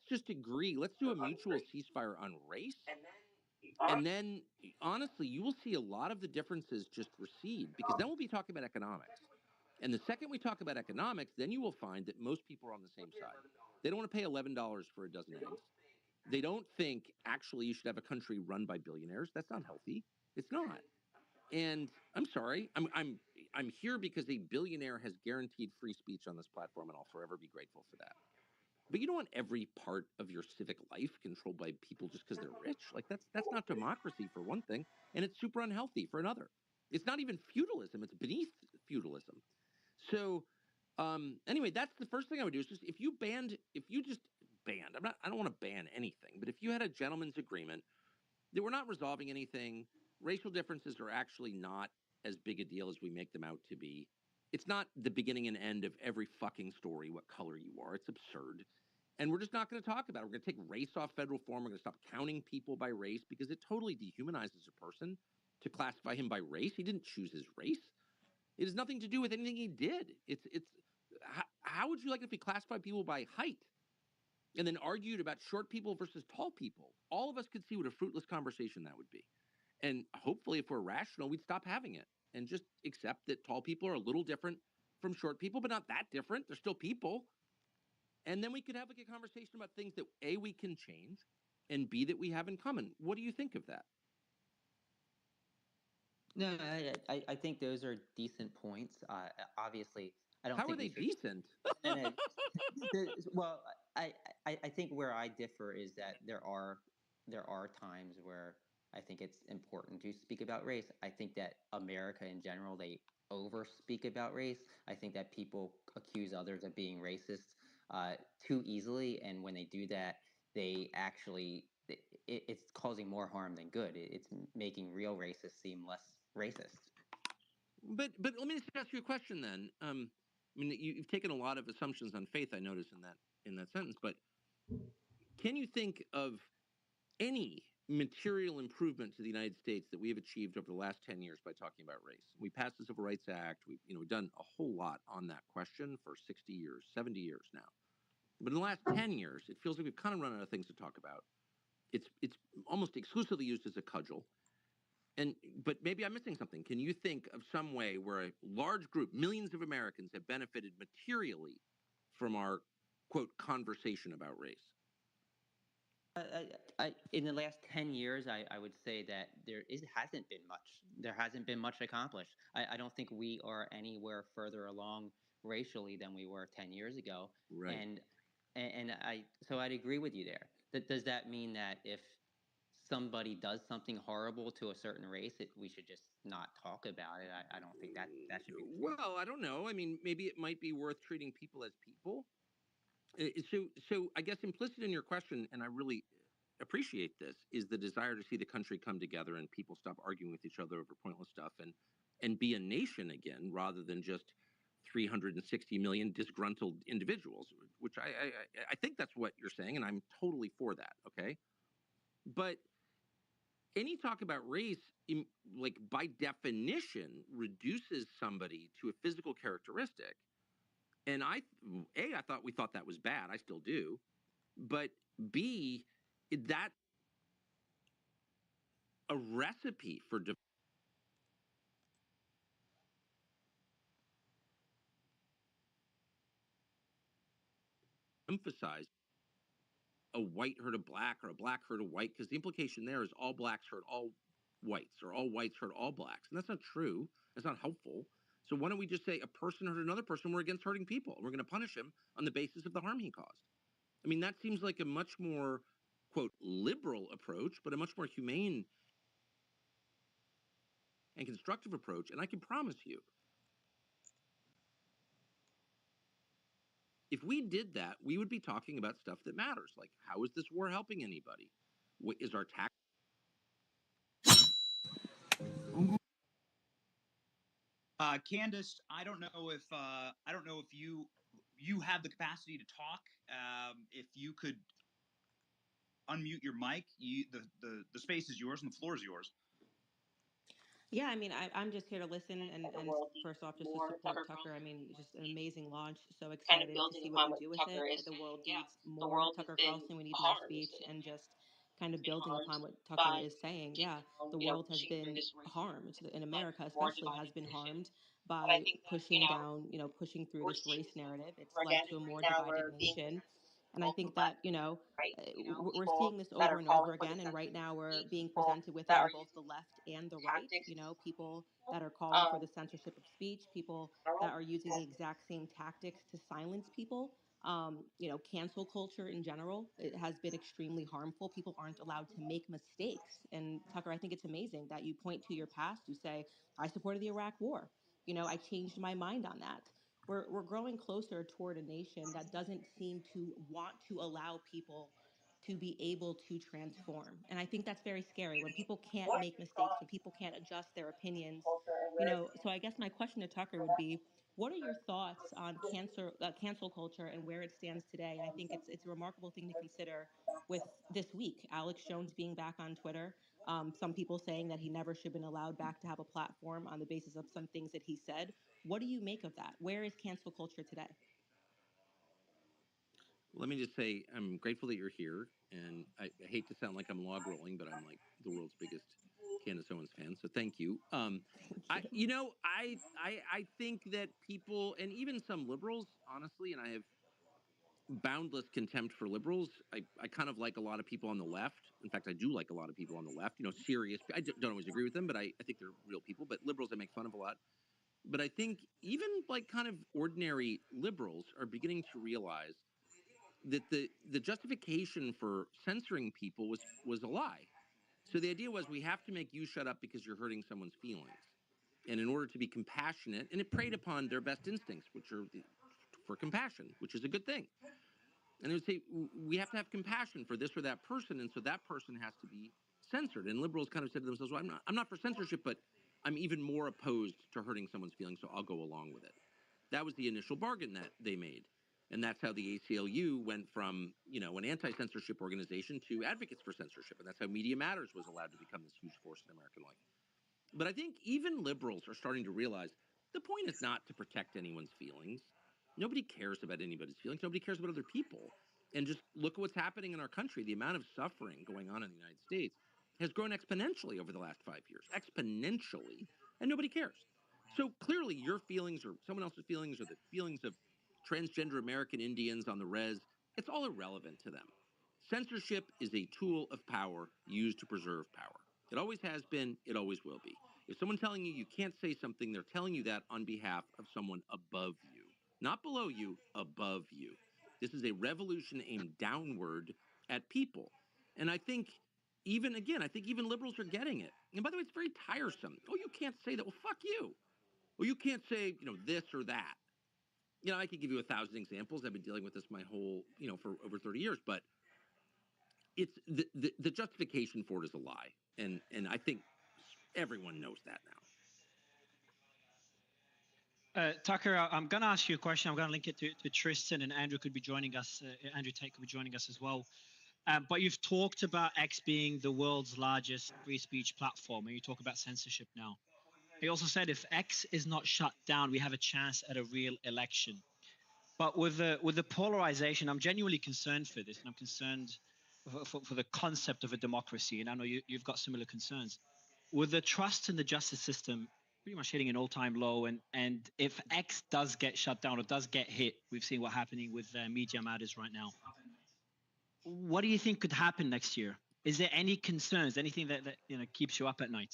just agree. Let's do a mutual ceasefire on race. And then, honestly, you will see a lot of the differences just recede because then we'll be talking about economics. And the second we talk about economics, then you will find that most people are on the same side. They don't want to pay $11 for a dozen eggs. They don't think actually you should have a country run by billionaires. That's not healthy. It's not. And I'm sorry, I'm here because a billionaire has guaranteed free speech on this platform, and I'll forever be grateful for that. But you don't want every part of your civic life controlled by people just because they're rich. Like that's not democracy for one thing, and it's super unhealthy for another. It's not even feudalism; it's beneath feudalism. So anyway, that's the first thing I would do is just if you just banned, I don't want to ban anything, but if you had a gentleman's agreement that we're not resolving anything, racial differences are actually not as big a deal as we make them out to be. It's not the beginning and end of every fucking story, what color you are. It's absurd. And we're just not going to talk about it. We're going to take race off federal form. We're going to stop counting people by race because it totally dehumanizes a person to classify him by race. He didn't choose his race. It has nothing to do with anything he did. It's how would you like it if we classified people by height and then argued about short people versus tall people? All of us could see what a fruitless conversation that would be. And hopefully, if we're rational, we'd stop having it and just accept that tall people are a little different from short people, but not that different. They're still people. And then we could have like a conversation about things that A, we can change, and B, that we have in common. What do you think of that? No, I think those are decent points. Obviously, I don't How are think we they should. decent? No, no. Well, I think where I differ is that there are times where I think it's important to speak about race. I think that America in general, they over speak about race. I think that people accuse others of being racist too easily, and when they do that, they actually it's causing more harm than good. It's making real racists seem less racist. But let me just ask you a question then. I mean, you've taken a lot of assumptions on faith. I notice in that sentence. But can you think of any material improvement to the United States that we have achieved over the last 10 years by talking about race? We passed the Civil Rights Act. We've done a whole lot on that question for 60 years, 70 years now. But in the last 10 years, it feels like we've kind of run out of things to talk about. It's almost exclusively used as a cudgel. And but maybe I'm missing something. Can you think of some way where a large group, millions of Americans, have benefited materially from our quote conversation about race? In the last 10 years, I would say that hasn't been much. There hasn't been much accomplished. I don't think we are anywhere further along racially than we were 10 years ago. Right. And so I'd agree with you there. Does that mean that if somebody does something horrible to a certain race, we should just not talk about it? I don't think that should be the case. Well, I don't know. I mean, maybe it might be worth treating people as people. So I guess implicit in your question, and I really appreciate this, is the desire to see the country come together and people stop arguing with each other over pointless stuff and be a nation again rather than just 360 million disgruntled individuals, which I think that's what you're saying, and I'm totally for that. Okay, but any talk about race, like by definition, reduces somebody to a physical characteristic. And I thought we thought that was bad. I still do. But B, that a recipe for emphasize a white hurt a black or a black hurt a white, because the implication there is all blacks hurt all whites or all whites hurt all blacks. And that's not true. That's not helpful. So why don't we just say a person hurt another person? We're against hurting people. We're going to punish him on the basis of the harm he caused. I mean, that seems like a much more, quote, liberal approach, but a much more humane and constructive approach. And I can promise you, if we did that, we would be talking about stuff that matters. Like, how is this war helping anybody? What is our tax? Candace, I don't know if you have the capacity to talk. If you could unmute your mic, the space is yours and the floor is yours. Yeah, I mean, I'm just here to listen and first off, just to support Tucker. I mean, just an amazing launch. So excited to see what you do with it. The world needs more Tucker Carlson. We need more speech and just kind of building upon what Tucker is saying. Yeah, the world has been harmed, in America especially, has been harmed by pushing down, pushing through this race narrative. It's led to a more divided nation. And I think that, we're seeing this over and over again. And right now we're being presented with it on both the left and the right. People that are calling for the censorship of speech, people that are using the exact same tactics to silence people. Cancel culture in general, it has been extremely harmful. People aren't allowed to make mistakes. And Tucker, I think it's amazing that you point to your past. You say, I supported the Iraq War. I changed my mind on that. We're growing closer toward a nation that doesn't seem to want to allow people to be able to transform. And I think that's very scary when people can't make mistakes, when people can't adjust their opinions. So I guess my question to Tucker would be, what are your thoughts on cancel culture and where it stands today? And I think it's a remarkable thing to consider with this week, Alex Jones being back on Twitter. Some people saying that he never should have been allowed back to have a platform on the basis of some things that he said. What do you make of that? Where is cancel culture today? Let me just say, I'm grateful that you're here, and I hate to sound like I'm log rolling, but I'm like the world's biggest Candace Owens fan. So thank you. Thank you. I think that people, and even some liberals, honestly, and I have boundless contempt for liberals. I kind of like a lot of people on the left. In fact, I do like a lot of people on the left. Serious. Don't always agree with them, but I think they're real people. But liberals I make fun of a lot. But I think even like kind of ordinary liberals are beginning to realize that the justification for censoring people was a lie. So the idea was we have to make you shut up because you're hurting someone's feelings. And in order to be compassionate, and it preyed upon their best instincts, which are for compassion, which is a good thing. And they would say we have to have compassion for this or that person, and so that person has to be censored. And liberals kind of said to themselves, "Well, I'm not for censorship, but I'm even more opposed to hurting someone's feelings, so I'll go along with it." That was the initial bargain that they made. And that's how the ACLU went from, an anti-censorship organization to advocates for censorship. And that's how Media Matters was allowed to become this huge force in American life. But I think even liberals are starting to realize the point is not to protect anyone's feelings. Nobody cares about anybody's feelings. Nobody cares about other people. And just look at what's happening in our country. The amount of suffering going on in the United States has grown exponentially over the last 5 years, exponentially, and nobody cares. So clearly, your feelings or someone else's feelings or the feelings of transgender American Indians on the res, it's all irrelevant to them. Censorship is a tool of power used to preserve power. It always has been, it always will be. If someone's telling you you can't say something, they're telling you that on behalf of someone above you, not below you, above you. This is a revolution aimed downward at people. And I think I think even liberals are getting it. And by the way, it's very tiresome. Oh, you can't say that. Well, fuck you. Well, you can't say, this or that. I could give you 1,000 examples. I've been dealing with this my whole, for over 30 years, but it's the justification for it is a lie. And I think everyone knows that now. Tucker, I'm going to ask you a question. I'm going to link it to Tristan, and Andrew could be joining us. Andrew Tate could be joining us as well. But you've talked about X being the world's largest free speech platform, and you talk about censorship now. He also said if X is not shut down, we have a chance at a real election. But with the polarization, I'm genuinely concerned for this, and I'm concerned for the concept of a democracy. And I know you've got similar concerns. With the trust in the justice system pretty much hitting an all-time low, and if X does get shut down or does get hit, we've seen what's happening with Media Matters right now. What do you think could happen next year? Is there any concerns, anything that keeps you up at night?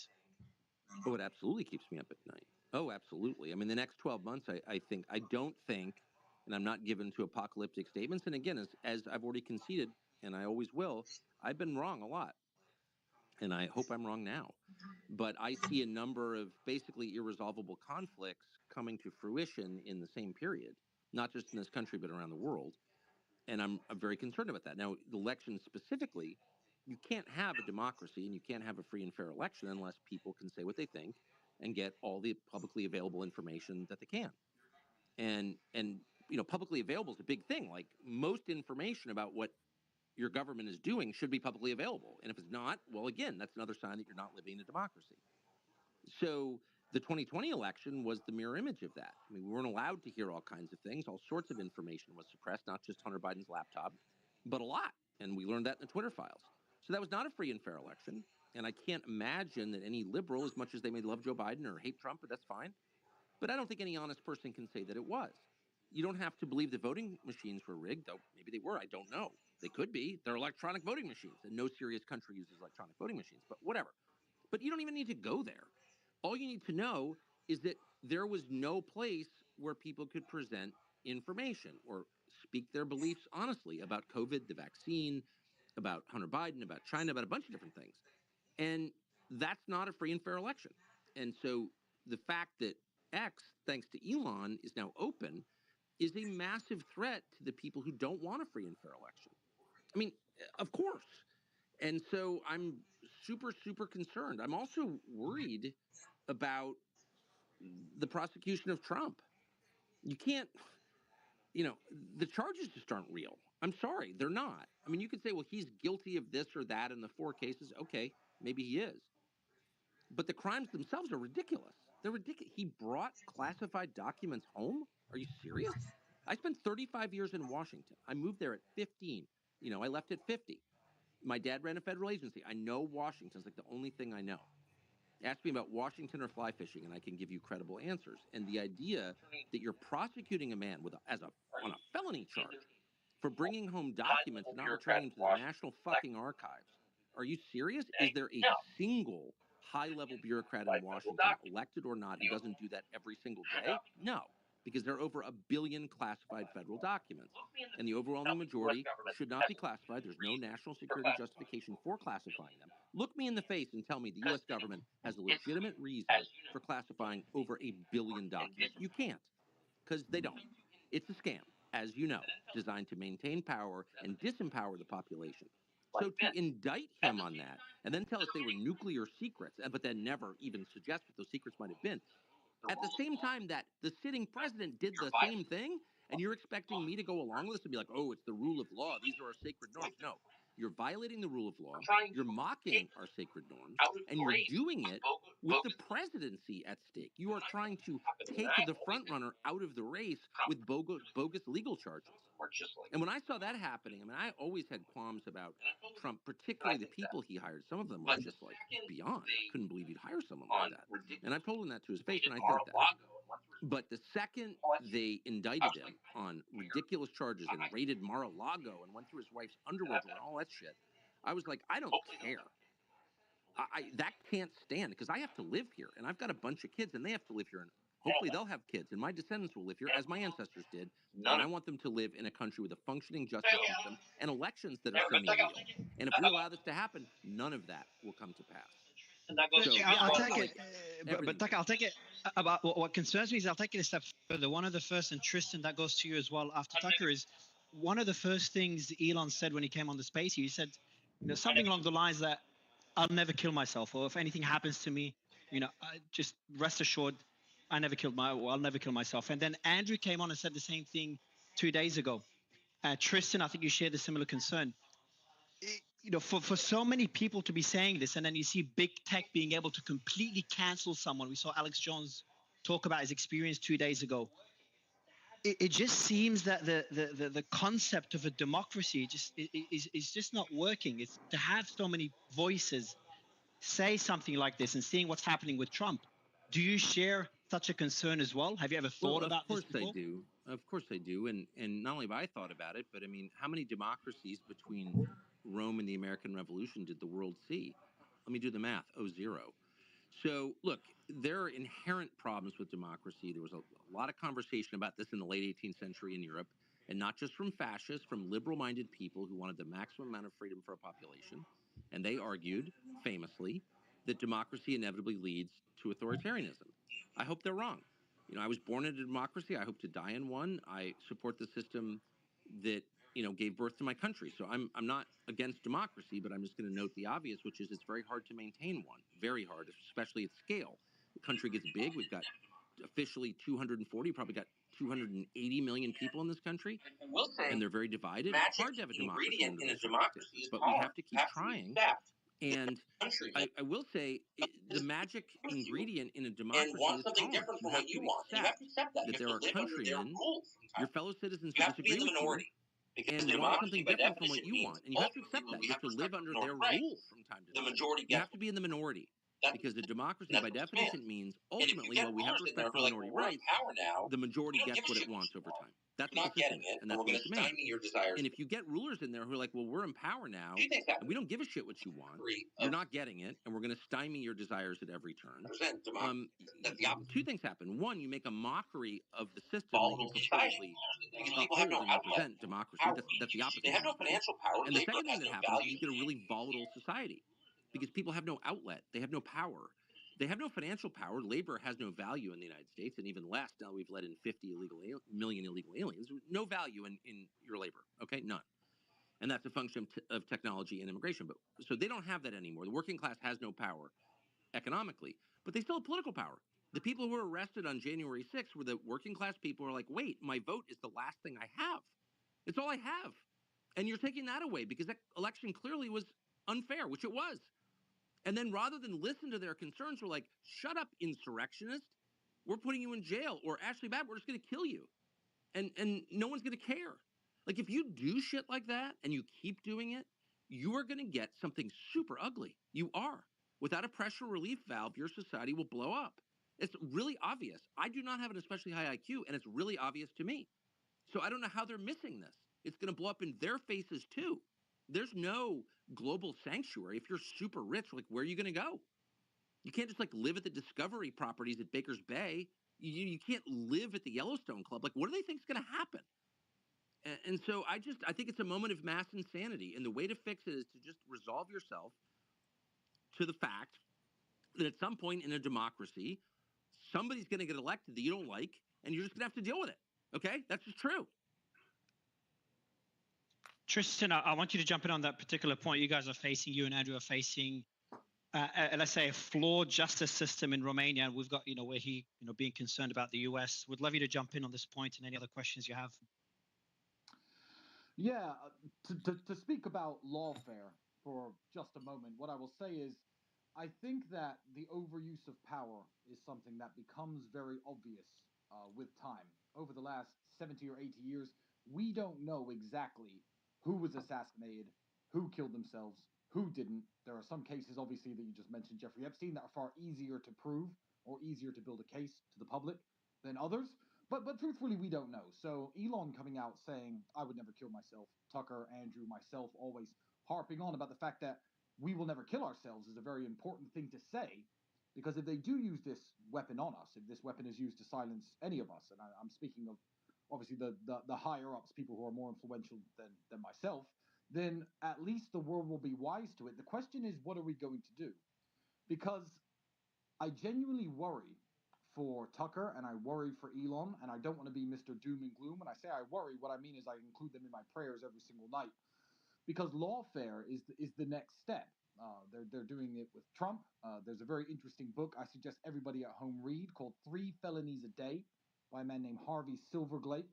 Oh, it absolutely keeps me up at night. Oh, absolutely. I mean, the next 12 months, I don't think, and I'm not given to apocalyptic statements. And again, as I've already conceded, and I always will, I've been wrong a lot. And I hope I'm wrong now. But I see a number of basically irresolvable conflicts coming to fruition in the same period, not just in this country, but around the world. And I'm very concerned about that. Now, the election specifically, you can't have a democracy and you can't have a free and fair election unless people can say what they think and get all the publicly available information that they can. And publicly available is a big thing. Like most information about what your government is doing should be publicly available. And if it's not, well, again, that's another sign that you're not living in a democracy. So the 2020 election was the mirror image of that. I mean, we weren't allowed to hear all kinds of things. All sorts of information was suppressed, not just Hunter Biden's laptop, but a lot. And we learned that in the Twitter files. So that was not a free and fair election. And I can't imagine that any liberal, as much as they may love Joe Biden or hate Trump, but that's fine. But I don't think any honest person can say that it was. You don't have to believe the voting machines were rigged, though maybe they were. I don't know. They could be. They're electronic voting machines, and no serious country uses electronic voting machines, but whatever. But you don't even need to go there. All you need to know is that there was no place where people could present information or speak their beliefs honestly about COVID, the vaccine, about Hunter Biden, about China, about a bunch of different things. And that's not a free and fair election. And so the fact that X, thanks to Elon, is now open is a massive threat to the people who don't want a free and fair election. I mean, of course. And so I'm super, super concerned. I'm also worried about the prosecution of Trump. You can't, the charges just aren't real. I'm sorry, they're not. I mean, you could say, well, he's guilty of this or that in the 4 cases. Okay, maybe he is. But the crimes themselves are ridiculous. They're ridiculous. He brought classified documents home? Are you serious? I spent 35 years in Washington. I moved there at 15. I left at 50. My dad ran a federal agency. I know Washington. It's like the only thing I know. Ask me about Washington or fly fishing, and I can give you credible answers. And the idea that you're prosecuting a man on a felony charge for bringing home documents and not returning them to the National fucking Archives. Are you serious? Is there a single high-level bureaucrat in Washington, elected or not, who doesn't do that every single day? No, because there are over 1 billion classified federal documents, and the overwhelming majority should not be classified. There's no national security justification for classifying them. Look me in the face and tell me the U.S. government has a legitimate reason for classifying over 1 billion documents. You can't, because they don't. It's a scam, as you know, designed to maintain power and disempower the population. So to indict him on that and then tell us they were nuclear secrets, but then never even suggest what those secrets might have been, at the same time that the sitting president did the same thing, and you're expecting me to go along with this and be like, oh, it's the rule of law. These are our sacred norms. No, you're violating the rule of law. You're mocking our sacred norms, and you're doing it with the presidency at stake. You are trying to take the front runner out of the race with bogus legal charges. And when I saw that happening, I mean, I always had qualms about Trump, particularly the people he hired. Some of them were just like beyond. I couldn't believe he'd hire someone like that. And I've told him that to his face, and I think that. But the second they indicted him on ridiculous charges and raided Mar-a-Lago and went through his wife's underwear drawer and all that shit, I was like, I don't care. That can't stand, because I have to live here, and I've got a bunch of kids, and they have to live here, and hopefully they'll have kids, and my descendants will live here, as my ancestors did, and I want them to live in a country with a functioning justice system and elections that are semi-real. And if we allow this to happen, none of that will come to pass. So, yeah, I'll take it. But Tucker, I'll take it. About what concerns me is I'll take it a step further. One of the first, and Tristan, that goes to you as well after Tucker, is one of the first things Elon said when he came on the space. He said, something along the lines that I'll never kill myself, or if anything happens to me, just rest assured, I'll never kill myself. And then Andrew came on and said the same thing 2 days ago. Tristan, I think you shared a similar concern. For so many people to be saying this, and then you see big tech being able to completely cancel someone. We saw Alex Jones talk about his experience 2 days ago. It just seems that the concept of a democracy is just not working. It's to have so many voices say something like this, and seeing what's happening with Trump. Do you share such a concern as well? Have you ever thought about this before? Of course I do. Of course I do. And not only have I thought about it, but I mean, how many democracies between Rome and the American Revolution did the world see? Let me do the math. 0. So, look, there are inherent problems with democracy. There was a lot of conversation about this in the late 18th century in Europe, and not just from fascists, from liberal-minded people who wanted the maximum amount of freedom for a population. And they argued, famously, that democracy inevitably leads to authoritarianism. I hope they're wrong. I was born in a democracy. I hope to die in one. I support the system that gave birth to my country. So I'm not against democracy, but I'm just going to note the obvious, which is it's very hard to maintain one. Very hard, especially at scale. The country gets big. We've got officially 240, probably got 280 million people in this country, and they're very divided. It's hard to have a democracy under those circumstances, but we have to keep trying And I will say the magic ingredient in a democracy is tolerance. You have to accept that there are countrymen, your fellow citizens who disagree with you and want something different from what you want. And you have to accept that. You have to live under their rule from time to time. You have to be in the minority. Because a democracy, by definition, means ultimately, while we have respect for minority rights, the majority gets what it wants over time. That's what the system is, and that's what it demands. And if you get rulers in there who are like, well, we're in power now, and we don't give a shit what you want, you're not getting it, and we're going to stymie your desires at every turn. Two things happen. One, you make a mockery of the system that you purportedly uphold and represent, democracy. That's the opposite of democracy. And the second thing that happens is you get a really volatile society because people have no outlet. They have no power. They have no financial power. Labor has no value in the United States, and even less now we've let in 50 million illegal aliens. No value in your labor, okay? None. And that's a function of technology and immigration. But so they don't have that anymore. The working class has no power economically, but they still have political power. The people who were arrested on January 6th were the working class people who are like, wait, my vote is the last thing I have. It's all I have. And you're taking that away because that election clearly was unfair, which it was. And then rather than listen to their concerns, we're like, shut up, insurrectionist. We're putting you in jail. Or Ashley Babbitt, we're just going to kill you. And no one's going to care. Like, if you do shit like that and you keep doing it, you are going to get something super ugly. You are. Without a pressure relief valve, your society will blow up. It's really obvious. I do not have an especially high IQ, and it's really obvious to me. So I don't know how they're missing this. It's going to blow up in their faces, too. There's no global sanctuary. If you're super rich, like, where are you going to go? You can't just, like, live at the Discovery properties at Baker's Bay. You can't live at the Yellowstone Club. Like, what do they think is going to happen? And so I think it's a moment of mass insanity. And the way to fix it is to just resolve yourself to the fact that at some point in a democracy, somebody's going to get elected that you don't like, and you're just going to have to deal with it. Okay? That's just true. Tristan, I want you to jump in on that particular point. You and Andrew are facing, let's say, a flawed justice system in Romania. We've got, where he, being concerned about the US. Would love you to jump in on this point and any other questions you have. Yeah, to speak about lawfare for just a moment, what I will say is I think that the overuse of power is something that becomes very obvious with time. Over the last 70 or 80 years, we don't know exactly who was assassinated, who killed themselves, who didn't. There are some cases, obviously, that you just mentioned, Jeffrey Epstein, that are far easier to prove or easier to build a case to the public than others. But truthfully, we don't know. So Elon coming out saying, I would never kill myself, Tucker, Andrew, myself, always harping on about the fact that we will never kill ourselves is a very important thing to say, because if they do use this weapon on us, if this weapon is used to silence any of us, and I'm speaking of obviously the higher ups, people who are more influential than myself, then at least the world will be wise to it. The question is, what are we going to do? Because I genuinely worry for Tucker and I worry for Elon, and I don't want to be Mr. Doom and Gloom. When I say I worry, what I mean is I include them in my prayers every single night, because lawfare is the next step. They're doing it with Trump. There's a very interesting book I suggest everybody at home read called 3 Felonies a Day by a man named Harvey Silverglate,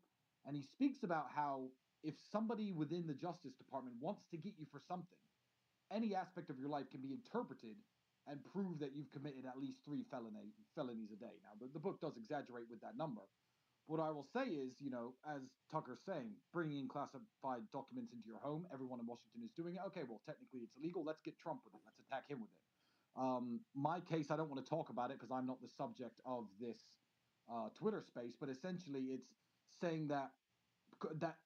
and he speaks about how if somebody within the Justice Department wants to get you for something, any aspect of your life can be interpreted and prove that you've committed at least 3 felonies a day. Now, the book does exaggerate with that number. What I will say is, as Tucker's saying, bringing in classified documents into your home, everyone in Washington is doing it. Okay, well, technically it's illegal. Let's get Trump with it. Let's attack him with it. My case, I don't want to talk about it because I'm not the subject of this Twitter space, but essentially it's saying that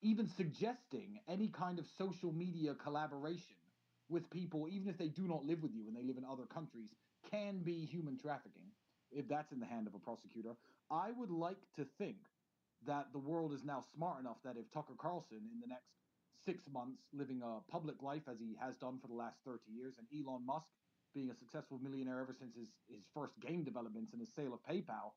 even suggesting any kind of social media collaboration with people, even if they do not live with you and they live in other countries, can be human trafficking if that's in the hand of a prosecutor. I would like to think that the world is now smart enough that if Tucker Carlson in the next 6 months living a public life as he has done for the last 30 years, and Elon Musk being a successful millionaire ever since his first game developments and his sale of PayPal,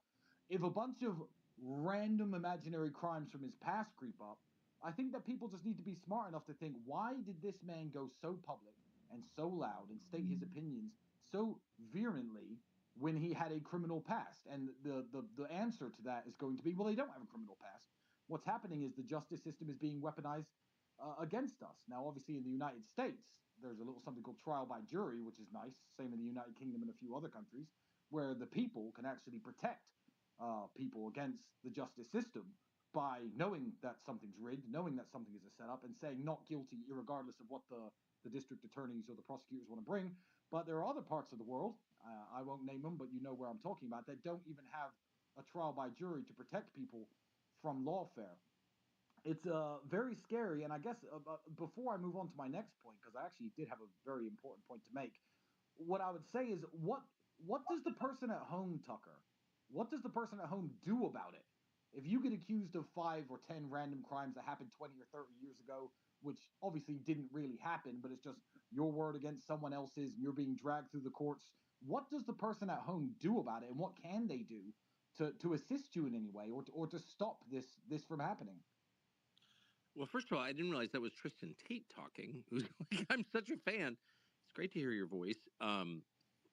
if a bunch of random imaginary crimes from his past creep up, I think that people just need to be smart enough to think, why did this man go so public and so loud and state his opinions so virulently when he had a criminal past? And the answer to that is going to be, well, they don't have a criminal past. What's happening is the justice system is being weaponized against us. Now, obviously, in the United States, there's a little something called trial by jury, which is nice. Same in the United Kingdom and a few other countries, where the people can actually protect people against the justice system by knowing that something's rigged, knowing that something is a setup, and saying not guilty, regardless of what the district attorneys or the prosecutors want to bring. But there are other parts of the world, I won't name them, but you know where I'm talking about, that don't even have a trial by jury to protect people from lawfare. It's very scary, and I guess before I move on to my next point, because I actually did have a very important point to make, what I would say is what does the person at home, Tucker? What does the person at home do about it? If you get accused of 5 or 10 random crimes that happened 20 or 30 years ago, which obviously didn't really happen, but it's just your word against someone else's, and you're being dragged through the courts, what does the person at home do about it, and what can they do to assist you in any way, or to stop this from happening? Well, first of all, I didn't realize that was Tristan Tate talking. Who's like, I'm such a fan. It's great to hear your voice.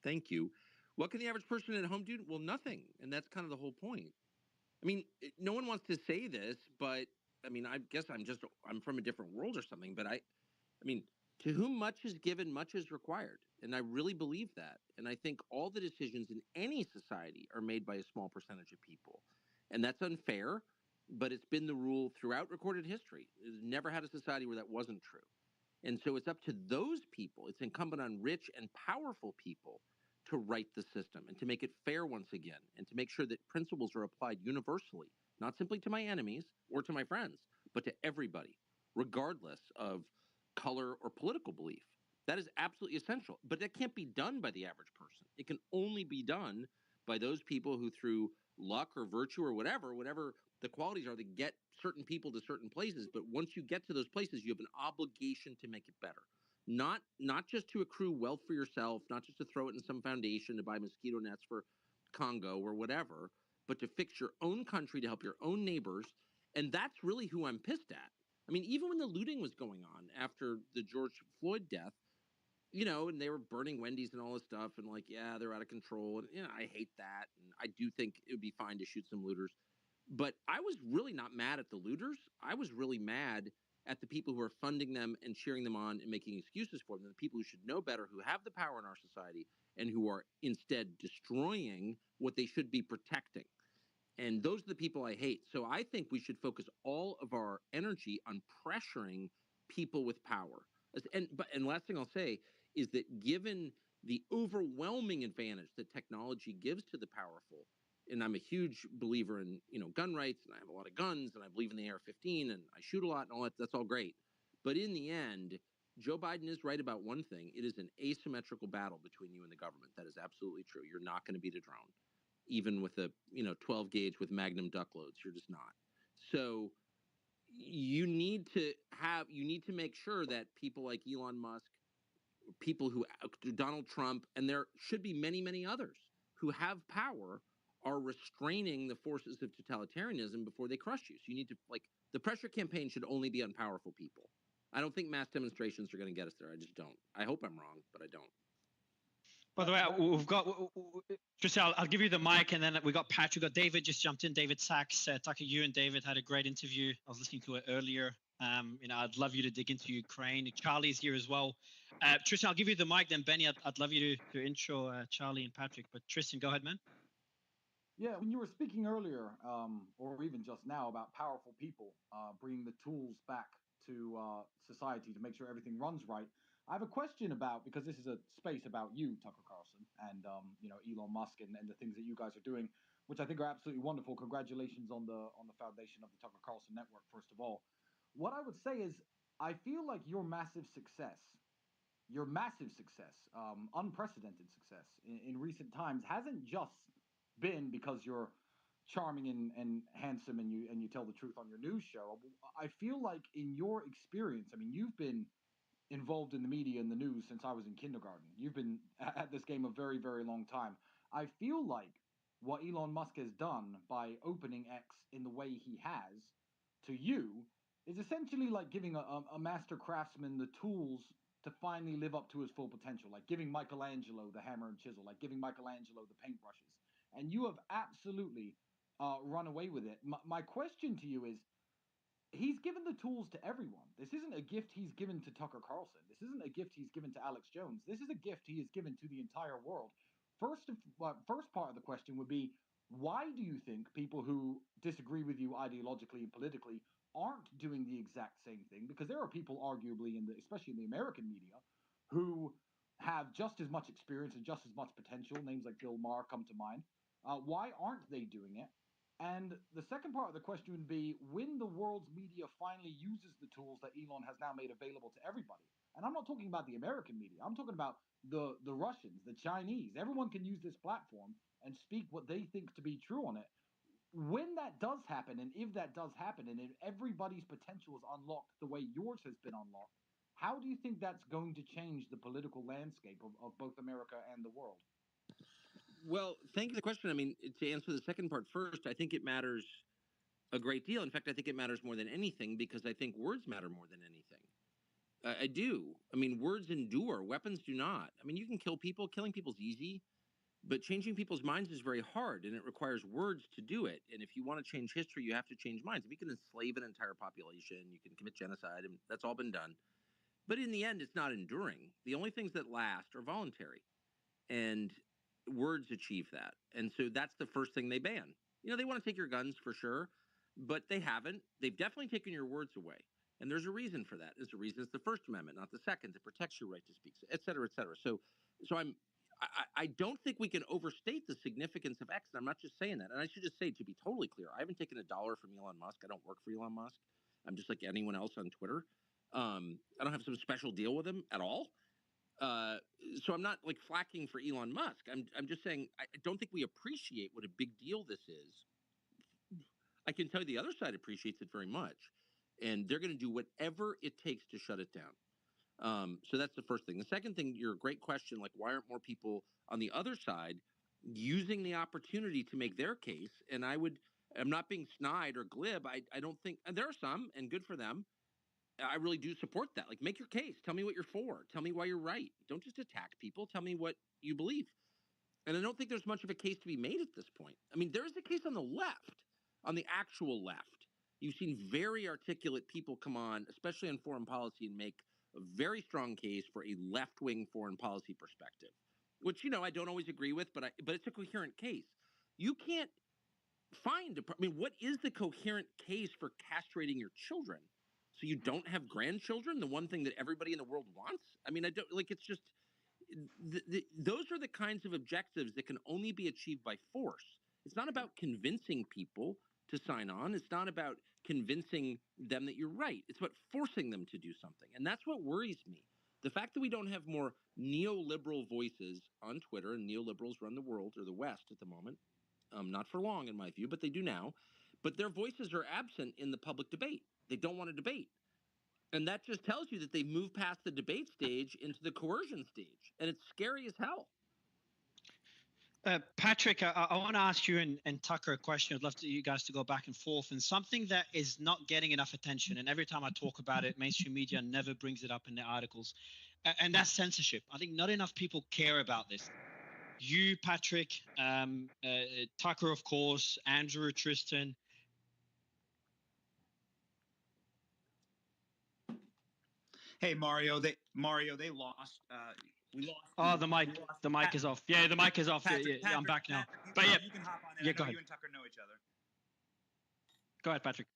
Thank you. What can the average person at home do? Well, nothing, and that's kind of the whole point. I mean, no one wants to say this, but I mean, I guess I'm from a different world or something. But I mean, to whom much is given, much is required, and I really believe that. And I think all the decisions in any society are made by a small percentage of people, and that's unfair. But it's been the rule throughout recorded history. It's never had a society where that wasn't true. And so it's up to those people. It's incumbent on rich and powerful people to right the system and to make it fair once again and to make sure that principles are applied universally, not simply to my enemies or to my friends, but to everybody, regardless of color or political belief. That is absolutely essential. But that can't be done by the average person. It can only be done by those people who, through luck or virtue or whatever the qualities are, that get certain people to certain places. But once you get to those places, you have an obligation to make it better. Not just to accrue wealth for yourself, not just to throw it in some foundation to buy mosquito nets for Congo or whatever, but to fix your own country, to help your own neighbors. And that's really who I'm pissed at. I mean, even when the looting was going on after the George Floyd death, and they were burning Wendy's and all this stuff, and like, yeah, they're out of control, and I hate that, and I do think it would be fine to shoot some looters, but I was really not mad at the looters. I was really mad at the people who are funding them and cheering them on and making excuses for them, the people who should know better, who have the power in our society, and who are instead destroying what they should be protecting. And those are the people I hate. So I think we should focus all of our energy on pressuring people with power. And last thing I'll say is that given the overwhelming advantage that technology gives to the powerful, and I'm a huge believer in gun rights, and I have a lot of guns, and I believe in the AR-15, and I shoot a lot, and all that. That's all great. But in the end, Joe Biden is right about one thing. It is an asymmetrical battle between you and the government. That is absolutely true. You're not going to beat a drone, even with a 12 gauge with Magnum duck loads. You're just not. So you need to make sure that people like Elon Musk, people who Donald Trump, and there should be many, many others who have power, are restraining the forces of totalitarianism before they crush you. So you need to, like, the pressure campaign should only be on powerful people. I don't think mass demonstrations are going to get us there. I just don't. I hope I'm wrong, but I don't. By the way, we've got Tristan. I'll give you the mic, and then we got Patrick. We got David just jumped in. David Sachs, Tucker, you and David had a great interview. I was listening to it earlier. I'd love you to dig into Ukraine. Charlie's here as well. Tristan, I'll give you the mic. Then Benny, I'd love you to intro Charlie and Patrick. But Tristan, go ahead, man. Yeah, when you were speaking earlier, or even just now, about powerful people bringing the tools back to society to make sure everything runs right, I have a question about, because this is a space about you, Tucker Carlson, and Elon Musk and the things that you guys are doing, which I think are absolutely wonderful. Congratulations on the foundation of the Tucker Carlson Network, first of all. What I would say is, I feel like your massive success, unprecedented success in recent times, hasn't just been because you're charming and handsome and you tell the truth on your news show. I feel like in your experience, I mean, you've been involved in the media and the news since I was in kindergarten. You've been at this game a very, very long time. I feel like what Elon Musk has done by opening X in the way he has to you is essentially like giving a master craftsman the tools to finally live up to his full potential, like giving Michelangelo the hammer and chisel, like giving Michelangelo the paintbrushes. And you have absolutely run away with it. My question to you is, he's given the tools to everyone. This isn't a gift he's given to Tucker Carlson. This isn't a gift he's given to Alex Jones. This is a gift he has given to the entire world. First part of the question would be, why do you think people who disagree with you ideologically and politically aren't doing the exact same thing? Because there are people, arguably, especially in the American media, who have just as much experience and just as much potential. Names like Bill Maher come to mind. Why aren't they doing it? And the second part of the question would be, when the world's media finally uses the tools that Elon has now made available to everybody. And I'm not talking about the American media. I'm talking about the Russians, the Chinese. Everyone can use this platform and speak what they think to be true on it. When that does happen, and if that does happen, and if everybody's potential is unlocked the way yours has been unlocked, how do you think that's going to change the political landscape of both America and the world? Well, thank you for the question. I mean, to answer the second part first, I think it matters a great deal. In fact, I think it matters more than anything because I think words matter more than anything. I do. I mean, words endure, weapons do not. I mean, you can kill people, killing people's easy, but changing people's minds is very hard and it requires words to do it. And if you want to change history, you have to change minds. If you can enslave an entire population, you can commit genocide, and that's all been done. But in the end, it's not enduring. The only things that last are voluntary. And words achieve that. And so that's the first thing they ban. You know, they want to take your guns for sure, but they haven't. They've definitely taken your words away. And there's a reason for that. There's a reason it's the First Amendment, not the Second. It protects your right to speak, et cetera, et cetera. So I don't think we can overstate the significance of X. And I'm not just saying that. And I should just say, to be totally clear, I haven't taken $1 from Elon Musk. I don't work for Elon Musk. I'm just like anyone else on Twitter. I don't have some special deal with him at all. Uh, so I'm not like flacking for Elon Musk. I'm just saying I don't think we appreciate what a big deal this is. I can tell you the other side appreciates it very much, and they're going to do whatever it takes to shut it down. So that's the first thing. The second thing, your great question, like why aren't more people on the other side using the opportunity to make their case? And I'm not being snide or glib. I don't think, and there are some, and good for them. I really do support that. Like, make your case. Tell me what you're for. Tell me why you're right. Don't just attack people. Tell me what you believe. And I don't think there's much of a case to be made at this point. I mean, there is a case on the left, on the actual left. You've seen very articulate people come on, especially on foreign policy, and make a very strong case for a left-wing foreign policy perspective, which, you know, I don't always agree with, but it's a coherent case. You can't what is the coherent case for castrating your children so you don't have grandchildren, the one thing that everybody in the world wants? I mean, I don't like, it's just those are the kinds of objectives that can only be achieved by force. It's not about convincing people to sign on. It's not about convincing them that you're right. It's about forcing them to do something. And that's what worries me. The fact that we don't have more neoliberal voices on Twitter, and neoliberals run the world or the West at the moment, not for long, in my view, but they do now. But their voices are absent in the public debate. They don't want to debate. And that just tells you that they've moved past the debate stage into the coercion stage. And it's scary as hell. Patrick, I want to ask you and Tucker a question. I'd love you guys to go back and forth. And something that is not getting enough attention, and every time I talk about it, mainstream media never brings it up in their articles, and that's censorship. I think not enough people care about this. You, Patrick, Tucker, of course, Andrew, Tristan. Hey, Mario, they lost. We lost. Oh, the mic is off. Yeah, the mic is off. Patrick, I'm back now. Patrick, you can hop on in. I know you and Tucker know each other. Go ahead, Patrick.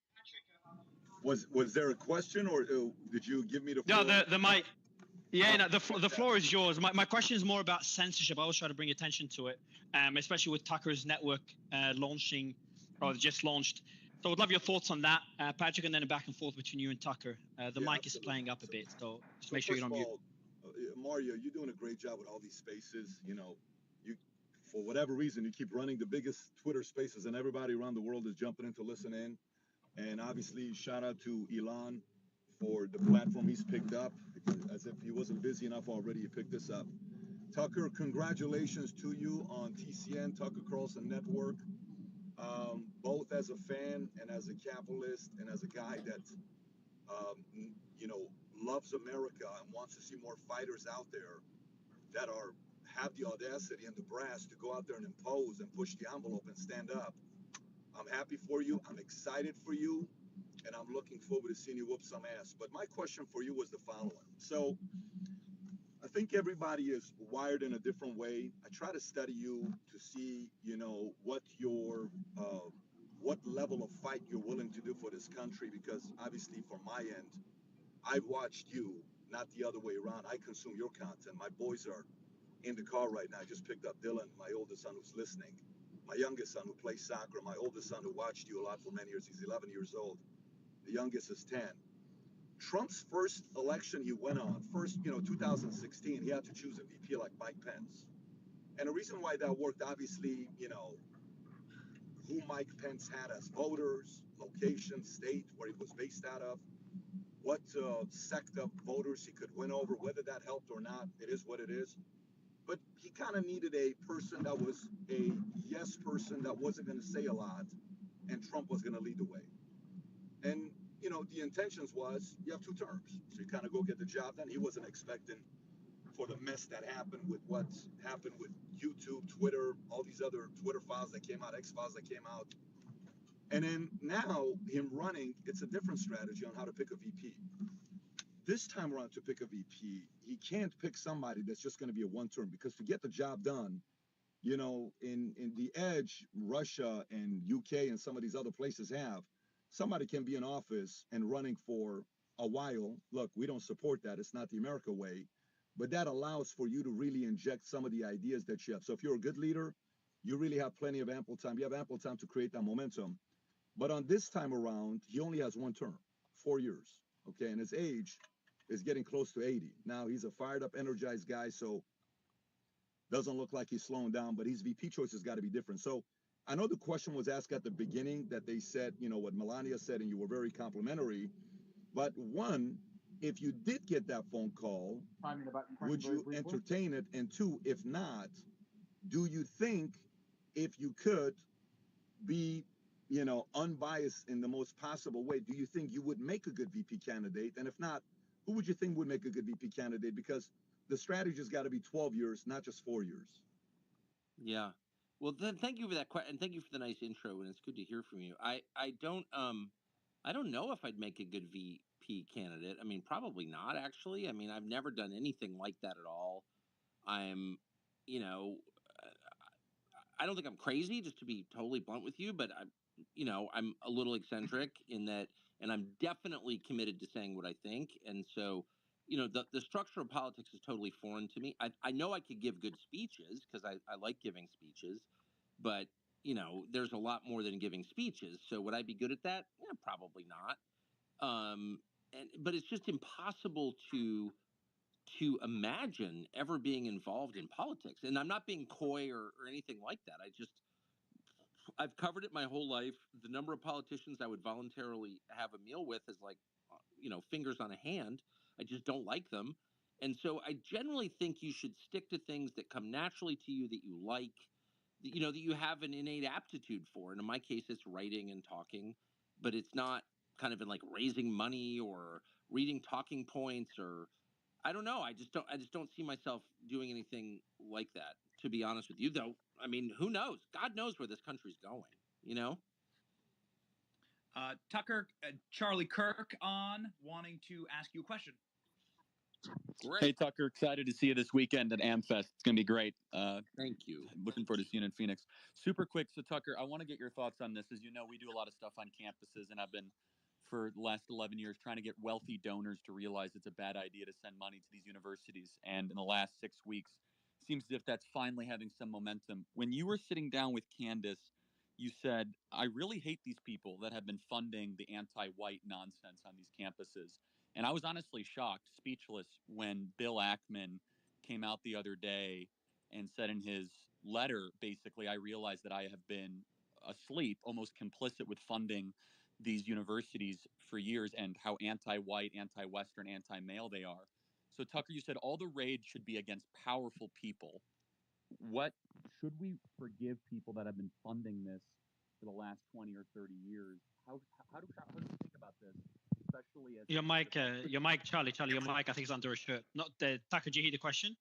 Was there a question, or did you give me the floor? No, the mic. Yeah, no, the floor is yours. My question is more about censorship. I always try to bring attention to it, especially with Tucker's network launching, or just launched. So I'd love your thoughts on that, Patrick, and then a back and forth between you and Tucker. The mic is playing up a bit, so just make sure you're on mute. Mario, you're doing a great job with all these spaces. You know, you for whatever reason you keep running the biggest Twitter spaces, and everybody around the world is jumping in to listen in. And obviously, shout out to Elon for the platform he's picked up. As if he wasn't busy enough already, he picked this up. Tucker, congratulations to you on TCN, Tucker Carlson Network. Both as a fan and as a capitalist and as a guy that, loves America and wants to see more fighters out there that have the audacity and the brass to go out there and impose and push the envelope and stand up. I'm happy for you. I'm excited for you. and I'm looking forward to seeing you whoop some ass. But my question for you was the following. So I think everybody is wired in a different way. I try to study you to see, uh, what level of fight you're willing to do for this country. Because obviously, from my end, I've watched you, not the other way around. I consume your content. My boys are in the car right now. I just picked up Dylan, my oldest son, who's listening. My youngest son, who plays soccer. My oldest son, who watched you a lot for many years. He's 11 years old. The youngest is 10. Trump's first election he went on, 2016, he had to choose a VP like Mike Pence. And the reason why that worked, obviously, who Mike Pence had as voters, location, state, where he was based out of, what sect of voters he could win over, whether that helped or not, it is what it is. But he kind of needed a person that was a yes person that wasn't going to say a lot, and Trump was going to lead the way. And the intentions was you have 2 terms, so you kind of go get the job done. He wasn't expecting for the mess that happened with what's happened with YouTube, Twitter, all these other Twitter files that came out, X files that came out, and then now him running. It's a different strategy on how to pick a VP. This time around, to pick a VP, he can't pick somebody that's just going to be a 1 term, because to get the job done, in the edge, Russia and UK and some of these other places have, somebody can be in office and running for a while. Look, we don't support that. It's not the America way, but that allows for you to really inject some of the ideas that you have. So if you're a good leader, you really have plenty of ample time. You have ample time to create that momentum. But on this time around, he only has 1 term, 4 years. Okay, and his age is getting close to 80. Now he's a fired up, energized guy, so doesn't look like he's slowing down, but his VP choice has got to be different. So I know the question was asked at the beginning that they said, what Melania said, and you were very complimentary. But one, if you did get that phone call, would you entertain it? And 2, if not, do you think if you could be, unbiased in the most possible way, do you think you would make a good VP candidate? And if not, who would you think would make a good VP candidate? Because the strategy's got to be 12 years, not just 4 years. Yeah. Well, then thank you for that question, and thank you for the nice intro, and it's good to hear from you. I don't know if I'd make a good VP candidate. I mean, probably not, actually. I mean, I've never done anything like that at all. I'm, you know, I don't think I'm crazy, just to be totally blunt with you, but I'm a little eccentric in that, and I'm definitely committed to saying what I think. And so, the structure of politics is totally foreign to me. I know I could give good speeches because I like giving speeches, but there's a lot more than giving speeches. So would I be good at that? Yeah, probably not. But it's just impossible to imagine ever being involved in politics. And I'm not being coy or anything like that. I've covered it my whole life. The number of politicians I would voluntarily have a meal with is like, fingers on a hand. I just don't like them. And so I generally think you should stick to things that come naturally to you, that you like, that you have an innate aptitude for. And in my case, it's writing and talking, but it's not kind of in like raising money or reading talking points, or I don't know. I just don't see myself doing anything like that, to be honest with you, though. I mean, who knows? God knows where this country's going, Tucker, Charlie Kirk on, wanting to ask you a question. Great. Hey, Tucker, excited to see you this weekend at AmFest. It's going to be great. Thank you. Looking forward to seeing you in Phoenix. Super quick. So, Tucker, I want to get your thoughts on this. As you know, we do a lot of stuff on campuses, and I've been, for the last 11 years, trying to get wealthy donors to realize it's a bad idea to send money to these universities. And in the last 6 weeks, it seems as if that's finally having some momentum. When you were sitting down with Candace, you said, I really hate these people that have been funding the anti-white nonsense on these campuses. And I was honestly shocked, speechless, when Bill Ackman came out the other day and said in his letter, basically, I realized that I have been asleep, almost complicit with funding these universities for years, and how anti-white, anti-Western, anti-male they are. So, Tucker, you said all the rage should be against powerful people. What should we forgive people that have been funding this for the last 20 or 30 years? How do you think about this? Especially as your mic, Charlie, your mic, I think is under a shirt. Not the Tucker. Did you hear the question?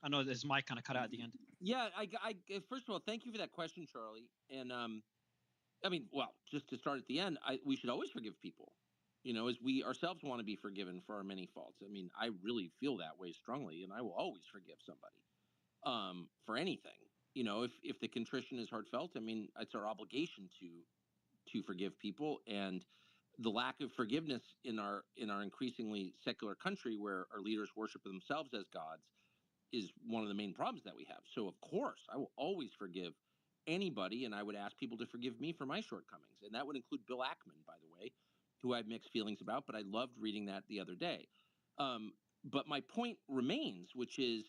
I know his mic kind of cut out at the end. Yeah, I first of all, thank you for that question, Charlie. And I mean, well, just to start at the end, we should always forgive people. as we ourselves want to be forgiven for our many faults. I mean, I really feel that way strongly, and I will always forgive somebody for anything. If the contrition is heartfelt, I mean, it's our obligation to forgive people. And the lack of forgiveness in our increasingly secular country, where our leaders worship themselves as gods, is one of the main problems that we have. So of course, I will always forgive anybody, and I would ask people to forgive me for my shortcomings, and that would include Bill Ackman, by the way, who I have mixed feelings about, but I loved reading that the other day. But my point remains, which is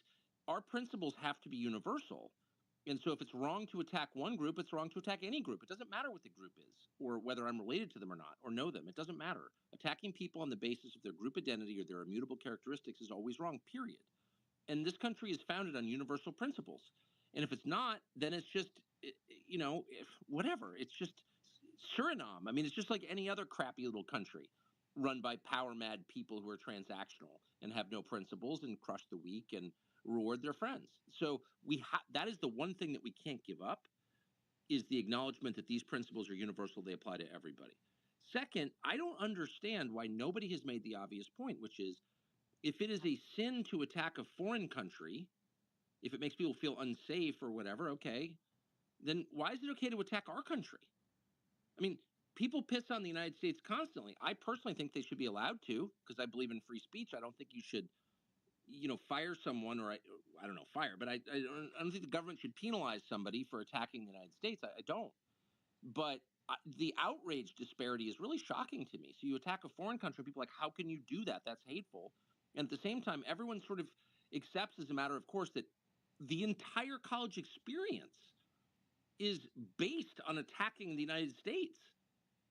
our principles have to be universal. And so if it's wrong to attack one group, it's wrong to attack any group. It doesn't matter what the group is or whether I'm related to them or not or know them. It doesn't matter. Attacking people on the basis of their group identity or their immutable characteristics is always wrong, period. And this country is founded on universal principles. And if it's not, then it's just, whatever. It's just Suriname. I mean, it's just like any other crappy little country run by power mad people who are transactional and have no principles and crush the weak and reward their friends. So that is the one thing that we can't give up, is the acknowledgement that these principles are universal. They apply to everybody. Second, I don't understand why nobody has made the obvious point, which is, if it is a sin to attack a foreign country, if it makes people feel unsafe or whatever, okay, then why is it okay to attack our country? I mean, people piss on the United States constantly. I personally think they should be allowed to, because I believe in free speech. I don't think you should, fire someone, or I don't know, fire, but I don't think the government should penalize somebody for attacking the United States. I don't. But the outrage disparity is really shocking to me. So you attack a foreign country, people are like, how can you do that? That's hateful. And at the same time, everyone sort of accepts as a matter of course that the entire college experience is based on attacking the United States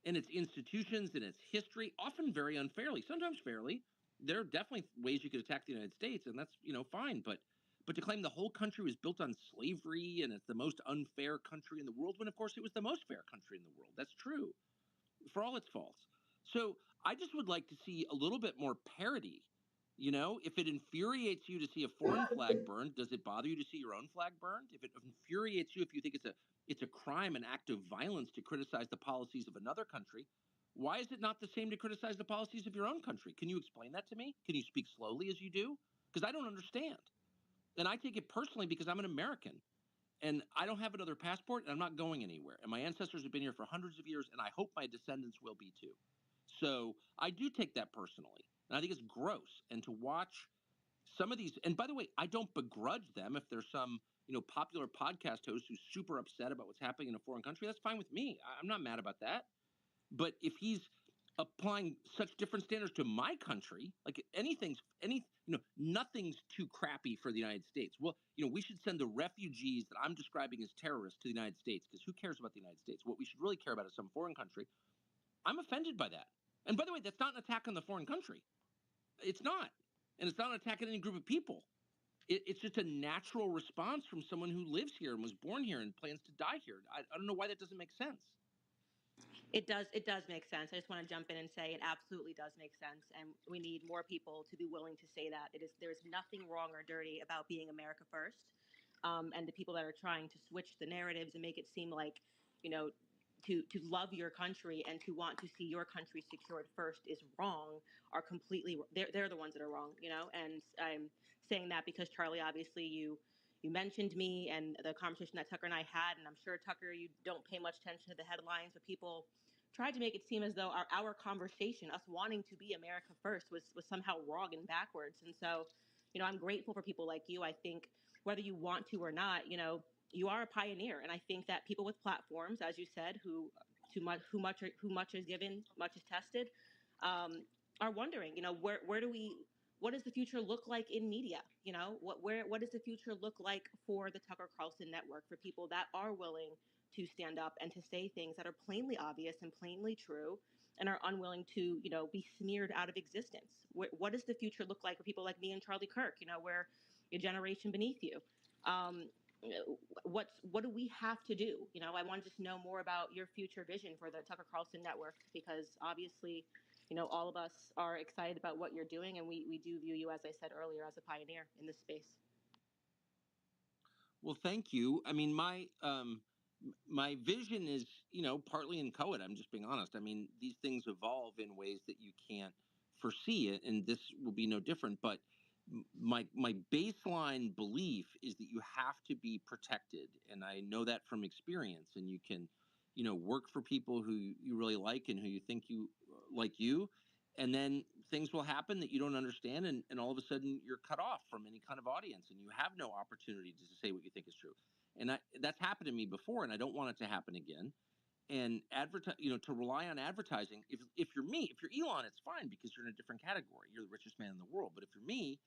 and its institutions and its history, often very unfairly, sometimes fairly. There are definitely ways you could attack the United States, and that's fine. But to claim the whole country was built on slavery and it's the most unfair country in the world, when of course it was the most fair country in the world. That's true for all its faults. So I just would like to see a little bit more parity. If it infuriates you to see a foreign flag burned, does it bother you to see your own flag burned? If it infuriates you, if you think it's a crime, an act of violence to criticize the policies of another country, why is it not the same to criticize the policies of your own country? Can you explain that to me? Can you speak slowly as you do? Because I don't understand. And I take it personally because I'm an American. And I don't have another passport, and I'm not going anywhere. And my ancestors have been here for hundreds of years, and I hope my descendants will be too. So I do take that personally. And I think it's gross. And to watch some of these, and by the way, I don't begrudge them if there's some, popular podcast host who's super upset about what's happening in a foreign country. That's fine with me. I'm not mad about that. But if he's applying such different standards to my country, like nothing's too crappy for the United States. Well, we should send the refugees that I'm describing as terrorists to the United States, because who cares about the United States? What we should really care about is some foreign country. I'm offended by that. And by the way, that's not an attack on the foreign country. It's not. And it's not an attack on any group of people. It's just a natural response from someone who lives here and was born here and plans to die here. I don't know why that doesn't make sense. It does make sense. I just want to jump in and say it absolutely does make sense, and we need more people to be willing to say that. There's nothing wrong or dirty about being America first, and the people that are trying to switch the narratives and make it seem like, you know, to love your country and to want to see your country secured first is wrong are completely, they're the ones that are wrong, and I'm saying that because Charlie, obviously you mentioned me and the conversation that Tucker and I had, and I'm sure, Tucker, you don't pay much attention to the headlines, but people tried to make it seem as though our conversation, us wanting to be America first, was somehow wrong and backwards. And so, I'm grateful for people like you. I think whether you want to or not, you are a pioneer, and I think that people with platforms, as you said, who much is given, much is tested, are wondering, where do we, what does the future look like in media? What does the future look like for the Tucker Carlson network, for people that are willing to stand up and to say things that are plainly obvious and plainly true and are unwilling to, be smeared out of existence? What does the future look like for people like me and Charlie Kirk, we're a generation beneath you? Um, what do we have to do? I want to just know more about your future vision for the Tucker Carlson network, because obviously, all of us are excited about what you're doing, and we do view you, as I said earlier, as a pioneer in this space. Well, thank you. I mean, my vision is, partly inchoate. I'm just being honest. I mean, these things evolve in ways that you can't foresee it, and this will be no different. But my baseline belief is that you have to be protected, and I know that from experience. And you can, work for people who you really like and who you think like you, and then things will happen that you don't understand, and all of a sudden you're cut off from any kind of audience, and you have no opportunity to say what you think is true. And that's happened to me before, and I don't want it to happen again. And to rely on advertising, if you're me, if you're Elon, it's fine because you're in a different category. You're the richest man in the world. But if you're me,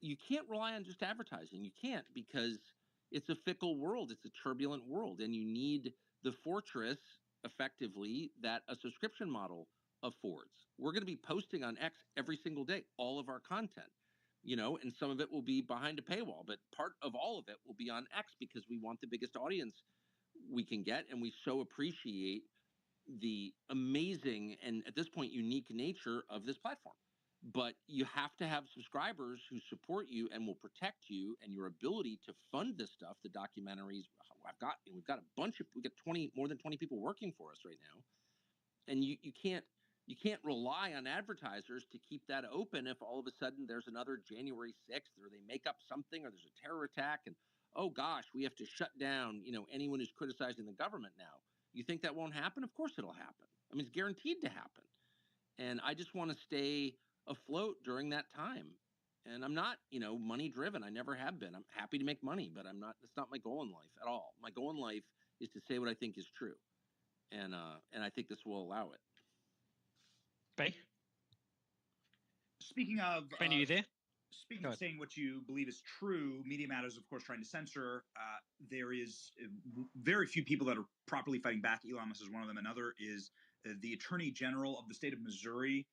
you can't rely on just advertising. You can't, because it's a fickle world. It's a turbulent world, and you need the fortress effectively that a subscription model affords. We're going to be posting on X every single day, all of our content, and some of it will be behind a paywall, but part of all of it will be on X because we want the biggest audience we can get, and we so appreciate the amazing and at this point unique nature of this platform. But you have to have subscribers who support you and will protect you and your ability to fund this stuff. The documentaries we've got a bunch of, we got more than 20 people working for us right now. And you can't rely on advertisers to keep that open if all of a sudden there's another January 6th, or they make up something, or there's a terror attack, and oh gosh, we have to shut down, anyone who's criticizing the government now. You think that won't happen? Of course it'll happen. I mean, it's guaranteed to happen. And I just want to stay afloat during that time. And I'm not, money driven. I never have been. I'm happy to make money, but that's not my goal in life at all. My goal in life is to say what I think is true. And I think this will allow it. Bay? Speaking of Ben, are you there? Speaking of saying what you believe is true, Media Matters, of course, trying to censor. There is very few people that are properly fighting back. Elon Musk is one of them. Another is the Attorney General of the state of Missouri,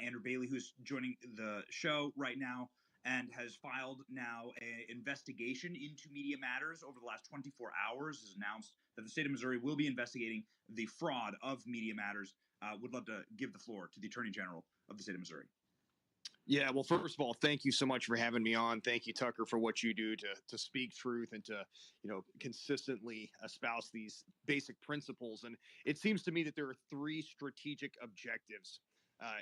Andrew Bailey, who's joining the show right now and has filed now an investigation into Media Matters over the last 24 hours. Has announced that the state of Missouri will be investigating the fraud of Media Matters. Would love to give the floor to the Attorney General of the state of Missouri. Yeah, well, first of all, thank you so much for having me on. Thank you, Tucker, for what you do to speak truth and to, consistently espouse these basic principles. And it seems to me that there are three strategic objectives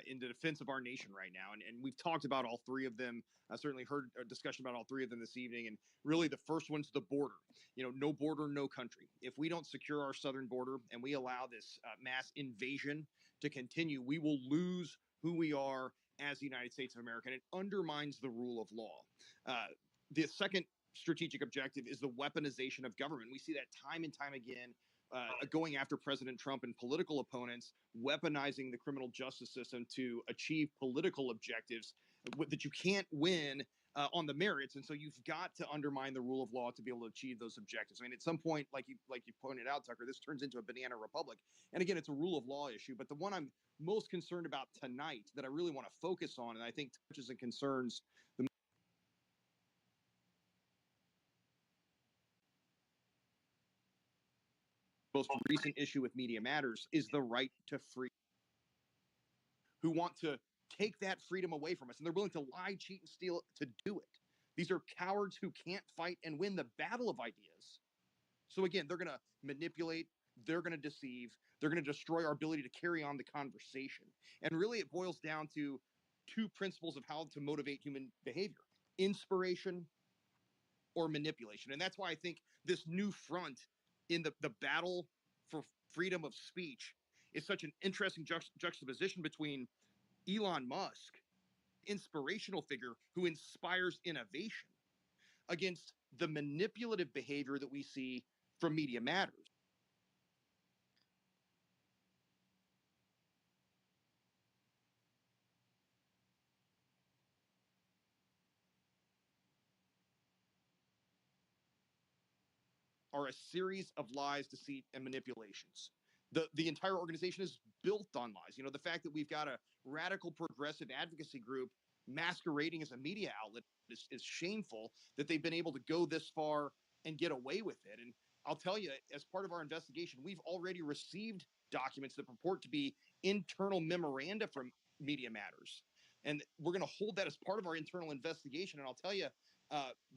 in the defense of our nation right now. And we've talked about all three of them. I certainly heard a discussion about all three of them this evening. And really, the first one's the border. No border, no country. If we don't secure our southern border and we allow this mass invasion to continue, we will lose who we are as the United States of America, and it undermines the rule of law. The second strategic objective is the weaponization of government. We see that time and time again, going after President Trump and political opponents, weaponizing the criminal justice system to achieve political objectives that you can't win on the merits, and so you've got to undermine the rule of law to be able to achieve those objectives. I mean, at some point, like you pointed out, Tucker, this turns into a banana republic. And again, it's a rule of law issue. But the one I'm most concerned about tonight, that I really want to focus on, and I think touches and concerns the most recent issue with Media Matters, is the right to free, who want to take that freedom away from us, and they're willing to lie, cheat, and steal to do it. These are cowards who can't fight and win the battle of ideas. So again, they're going to manipulate, they're going to deceive, they're going to destroy our ability to carry on the conversation. And really, it boils down to two principles of how to motivate human behavior: inspiration or manipulation. And that's why I think this new front in the battle for freedom of speech is such an interesting juxtaposition between Elon Musk, inspirational figure who inspires innovation, against the manipulative behavior that we see from Media Matters. Are a series of lies, deceit, and manipulations. The entire organization is built on lies. The fact that we've got a radical progressive advocacy group masquerading as a media outlet is shameful, that they've been able to go this far and get away with it. And I'll tell you, as part of our investigation, we've already received documents that purport to be internal memoranda from Media Matters. And we're going to hold that as part of our internal investigation. And I'll tell you,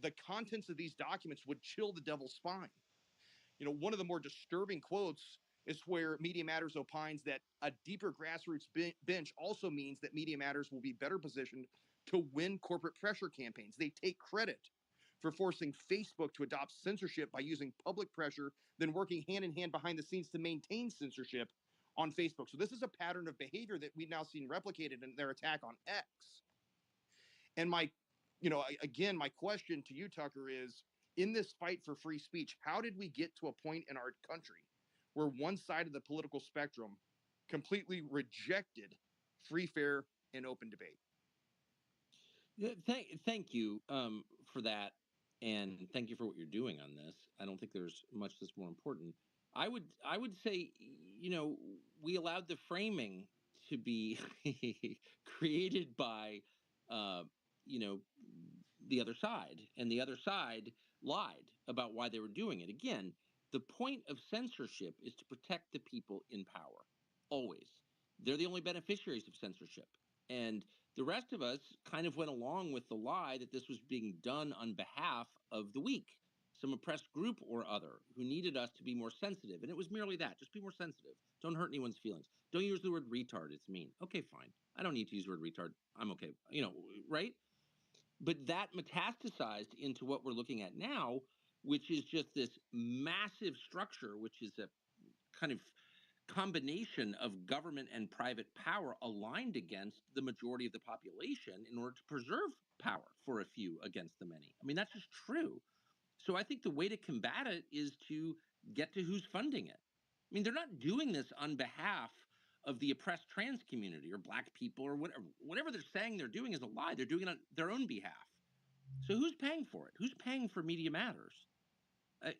the contents of these documents would chill the devil's spine. One of the more disturbing quotes is where Media Matters opines that a deeper grassroots bench also means that Media Matters will be better positioned to win corporate pressure campaigns. They take credit for forcing Facebook to adopt censorship by using public pressure, then working hand in hand behind the scenes to maintain censorship on Facebook. So this is a pattern of behavior that we've now seen replicated in their attack on X. And again, my question to you, Tucker, is in this fight for free speech, how did we get to a point in our country where one side of the political spectrum completely rejected free, fair, and open debate? Thank you for that, and thank you for what you're doing on this. I don't think there's much that's more important. I would say, we allowed the framing to be created by, uh, you know, the other side, and the other side lied about why they were doing it. Again, the point of censorship is to protect the people in power. Always, they're the only beneficiaries of censorship, and the rest of us kind of went along with the lie that this was being done on behalf of the weak, some oppressed group or other who needed us to be more sensitive. And it was merely that, just be more sensitive. Don't hurt anyone's feelings. Don't use the word retard. It's mean. Okay, fine. I don't need to use the word retard. I'm okay. Right? But that metastasized into what we're looking at now, which is just this massive structure, which is a kind of combination of government and private power aligned against the majority of the population in order to preserve power for a few against the many. I mean, that's just true. So I think the way to combat it is to get to who's funding it. I mean, they're not doing this on behalf of the oppressed trans community or black people or whatever they're saying they're doing is a lie. They're doing it on their own behalf. So who's paying for it? Who's paying for Media Matters? I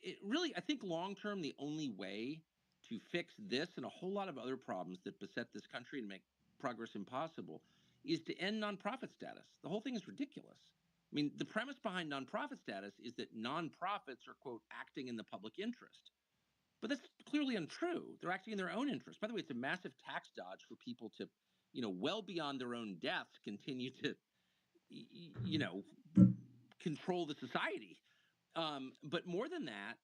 think long term, the only way to fix this and a whole lot of other problems that beset this country and make progress impossible is to end nonprofit status. The whole thing is ridiculous. I mean, the premise behind nonprofit status is that nonprofits are, quote, acting in the public interest. But that's clearly untrue. They're acting in their own interest. By the way, it's a massive tax dodge for people to, well beyond their own deaths, continue to, control the society. But more than that,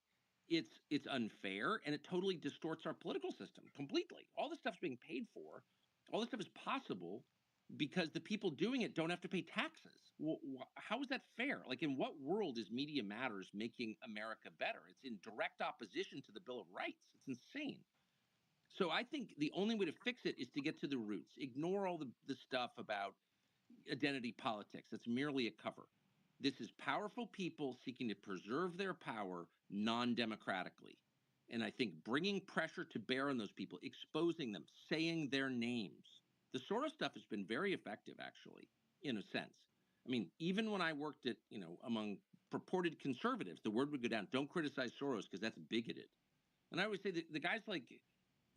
it's unfair, and it totally distorts our political system completely. All this stuff's being paid for. All this stuff is possible because the people doing it don't have to pay taxes. Well, how is that fair? Like, in what world is Media Matters making America better? It's in direct opposition to the Bill of Rights. It's insane. So I think the only way to fix it is to get to the roots. Ignore all the stuff about identity politics. That's merely a cover. This is powerful people seeking to preserve their power non-democratically. And I think bringing pressure to bear on those people, exposing them, saying their names. The Soros stuff has been very effective, actually, in a sense. I mean, even when I worked at, among purported conservatives, the word would go down, don't criticize Soros because that's bigoted. And I always say that the guy's like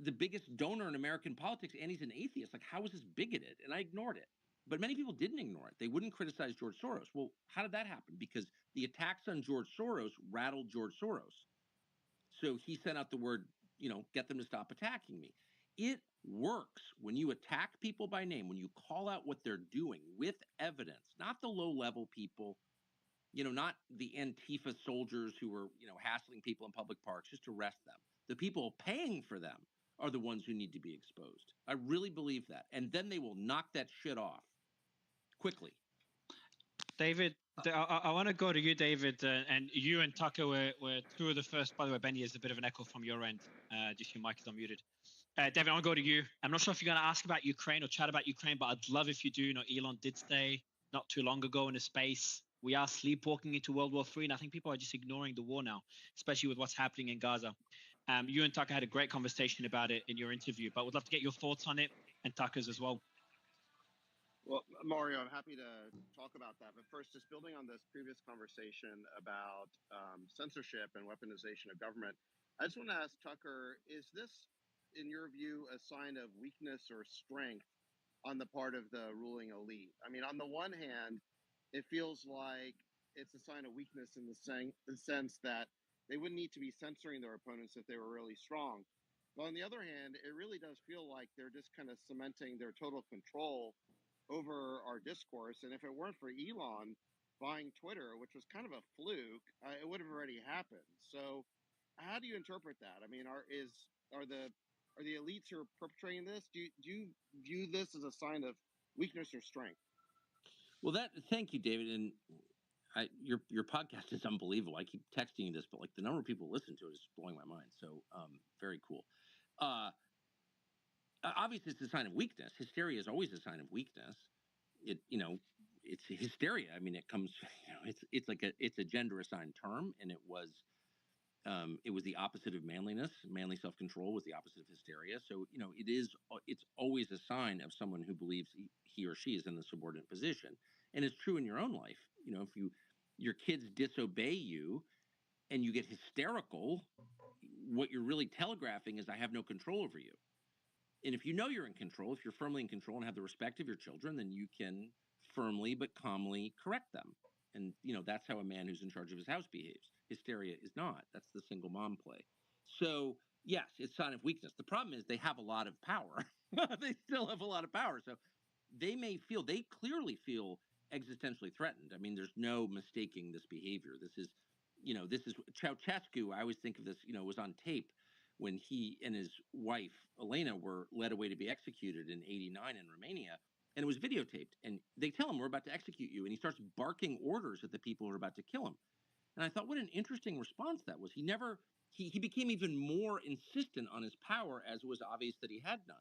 the biggest donor in American politics, and he's an atheist. Like, how is this bigoted? And I ignored it. But many people didn't ignore it. They wouldn't criticize George Soros. Well, how did that happen? Because the attacks on George Soros rattled George Soros. So he sent out the word, get them to stop attacking me. It works when you attack people by name, when you call out what they're doing with evidence, not the low level people, not the Antifa soldiers who were, hassling people in public parks. Just arrest them. The people paying for them are the ones who need to be exposed. I really believe that. And then they will knock that shit off quickly. David, I want to go to you, David, and you and Tucker were two of the first. By the way, Benny, is a bit of an echo from your end. Just your mic is unmuted. David, I want to go to you. I'm not sure if you're going to ask about Ukraine or chat about Ukraine, but I'd love if you do. Elon did say not too long ago in a space, we are sleepwalking into World War III, and I think people are just ignoring the war now, especially with what's happening in Gaza. You and Tucker had a great conversation about it in your interview, but would love to get your thoughts on it and Tucker's as well. Well, Mario, I'm happy to talk about that. But first, just building on this previous conversation about censorship and weaponization of government, I just want to ask Tucker, is this, in your view, a sign of weakness or strength on the part of the ruling elite? I mean, on the one hand, it feels like it's a sign of weakness in the sense that they wouldn't need to be censoring their opponents if they were really strong. But on the other hand, it really does feel like they're just kind of cementing their total control over our discourse. And if it weren't for Elon buying Twitter, which was kind of a fluke, it would have already happened. So how do you interpret that? I mean, are the elites who are perpetrating this? Do you view this as a sign of weakness or strength? Well, thank you, David. And your podcast is unbelievable. I keep texting you this, but like the number of people who listen to it is blowing my mind. So very cool. Obviously, it's a sign of weakness. Hysteria is always a sign of weakness. It's hysteria. I mean, it comes. It's a gender assigned term, and it was the opposite of manliness. Manly self control was the opposite of hysteria. So it's always a sign of someone who believes he or she is in the subordinate position, and it's true in your own life. If your kids disobey you and you get hysterical, what you're really telegraphing is I have no control over you. And if you know you're in control, if you're firmly in control and have the respect of your children, then you can firmly but calmly correct them. And that's how a man who's in charge of his house behaves. Hysteria is not. That's the single mom play. So yes, it's a sign of weakness. The problem is they have a lot of power. They still have a lot of power. So they clearly feel existentially threatened. I mean, there's no mistaking this behavior. This is Ceausescu. I always think of this, was on tape when he and his wife Elena were led away to be executed in '89 in Romania, and it was videotaped. And they tell him, "We're about to execute you," and he starts barking orders at the people who are about to kill him. And I thought, what an interesting response that was. He became even more insistent on his power as it was obvious that he had none.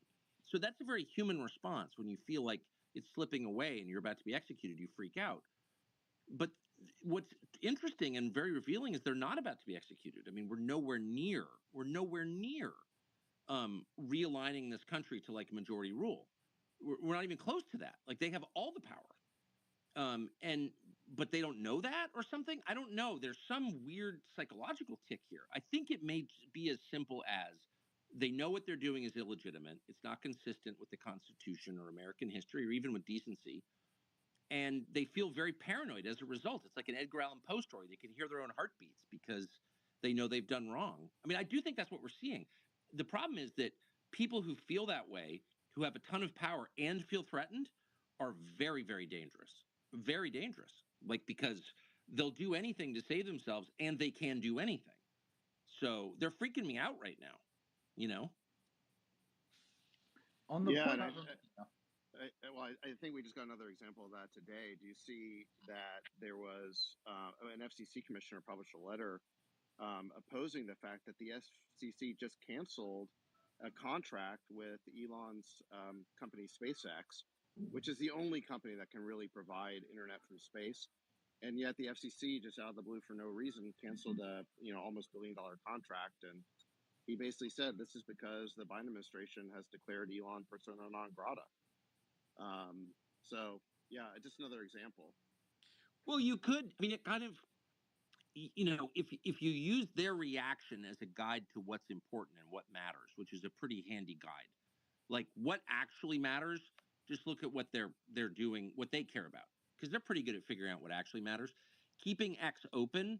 So that's a very human response. When you feel like it's slipping away and you're about to be executed, you freak out. But what's interesting and very revealing is they're not about to be executed. I mean, we're nowhere near realigning this country to like majority rule. We're not even close to that. Like they have all the power. But they don't know that or something. I don't know. There's some weird psychological tick here. I think it may be as simple as they know what they're doing is illegitimate. It's not consistent with the Constitution or American history or even with decency. And they feel very paranoid as a result. It's like an Edgar Allan Poe story. They can hear their own heartbeats because they know they've done wrong. I mean, I do think that's what we're seeing. The problem is that people who feel that way, who have a ton of power and feel threatened, are very, very dangerous. Very dangerous. Like, because they'll do anything to save themselves and they can do anything. So they're freaking me out right now, you know? On the Yeah, point and of, I think we just got another example of that today. Do you see that there was an FCC commissioner published a letter opposing the fact that the FCC just canceled a contract with Elon's company SpaceX, which is the only company that can really provide internet from space. And yet the FCC just out of the blue for no reason canceled a almost $1 billion contract. And he basically said this is because the Biden administration has declared Elon persona non grata. So yeah, just another example. Well, you could. I mean, it kind of, if you use their reaction as a guide to what's important and what matters, which is a pretty handy guide, like what actually matters, just look at what they're doing, what they care about, because they're pretty good at figuring out what actually matters. Keeping X open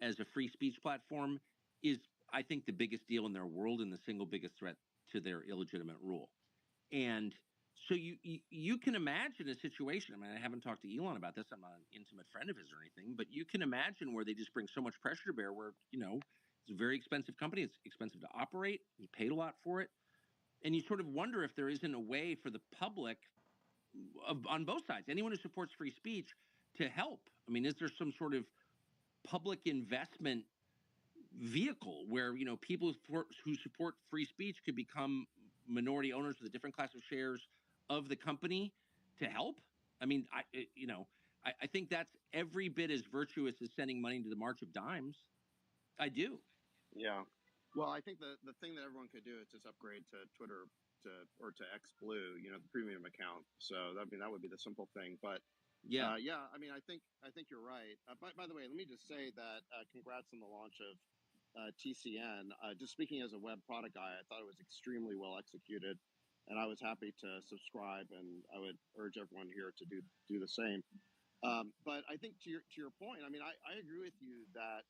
as a free speech platform is, I think, the biggest deal in their world and the single biggest threat to their illegitimate rule. And so you can imagine a situation. I mean, I haven't talked to Elon about this. I'm not an intimate friend of his or anything, but you can imagine where they just bring so much pressure to bear where, it's a very expensive company. It's expensive to operate. You paid a lot for it. And you sort of wonder if there isn't a way for the public on both sides, anyone who supports free speech, to help. I mean, is there some sort of public investment vehicle where people who support free speech could become minority owners with a different class of shares of the company to help? I mean, I think that's every bit as virtuous as sending money to the March of Dimes. I do. Yeah. Well, I think the thing that everyone could do is just upgrade to Twitter or to X Blue, the premium account. So that would be the simple thing. But Yeah. yeah, I mean, I think you're right. By the way, let me just say that congrats on the launch of TCN. Just speaking as a web product guy, I thought it was extremely well executed, and I was happy to subscribe. And I would urge everyone here to do the same. But I think to your point, I mean, I agree with you that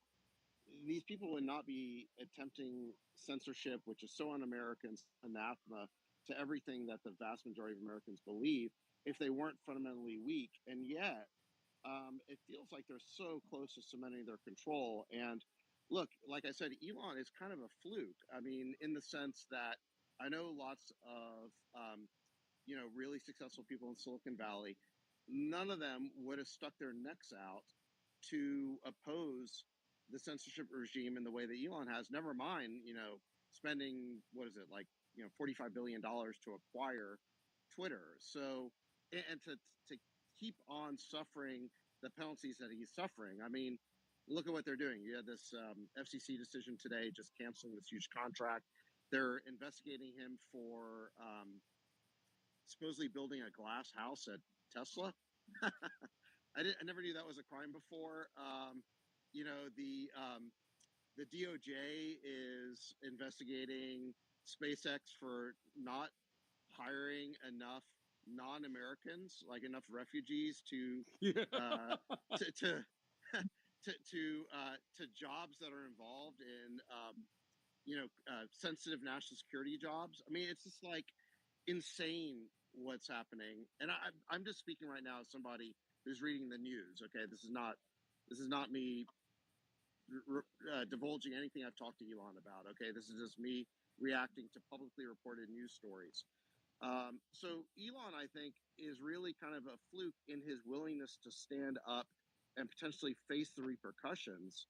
these people would not be attempting censorship, which is so un-American, anathema to everything that the vast majority of Americans believe, if they weren't fundamentally weak. And yet, it feels like they're so close to cementing their control. And look, like I said, Elon is kind of a fluke. I mean, in the sense that I know lots of really successful people in Silicon Valley. None of them would have stuck their necks out to oppose the censorship regime in the way that Elon has. Never mind, spending what is it like, $45 billion to acquire Twitter. So, and to keep on suffering the penalties that he's suffering. I mean, look at what they're doing. You had this FCC decision today, just canceling this huge contract. They're investigating him for supposedly building a glass house at Tesla. I never knew that was a crime before. The DOJ is investigating SpaceX for not hiring enough non-Americans, like enough refugees to to jobs that are involved in sensitive national security jobs. I mean, it's just like insane what's happening. And I'm just speaking right now as somebody who's reading the news. Okay, this is not me divulging anything I've talked to Elon about. Okay, this is just me reacting to publicly reported news stories. So Elon, I think, is really kind of a fluke in his willingness to stand up and potentially face the repercussions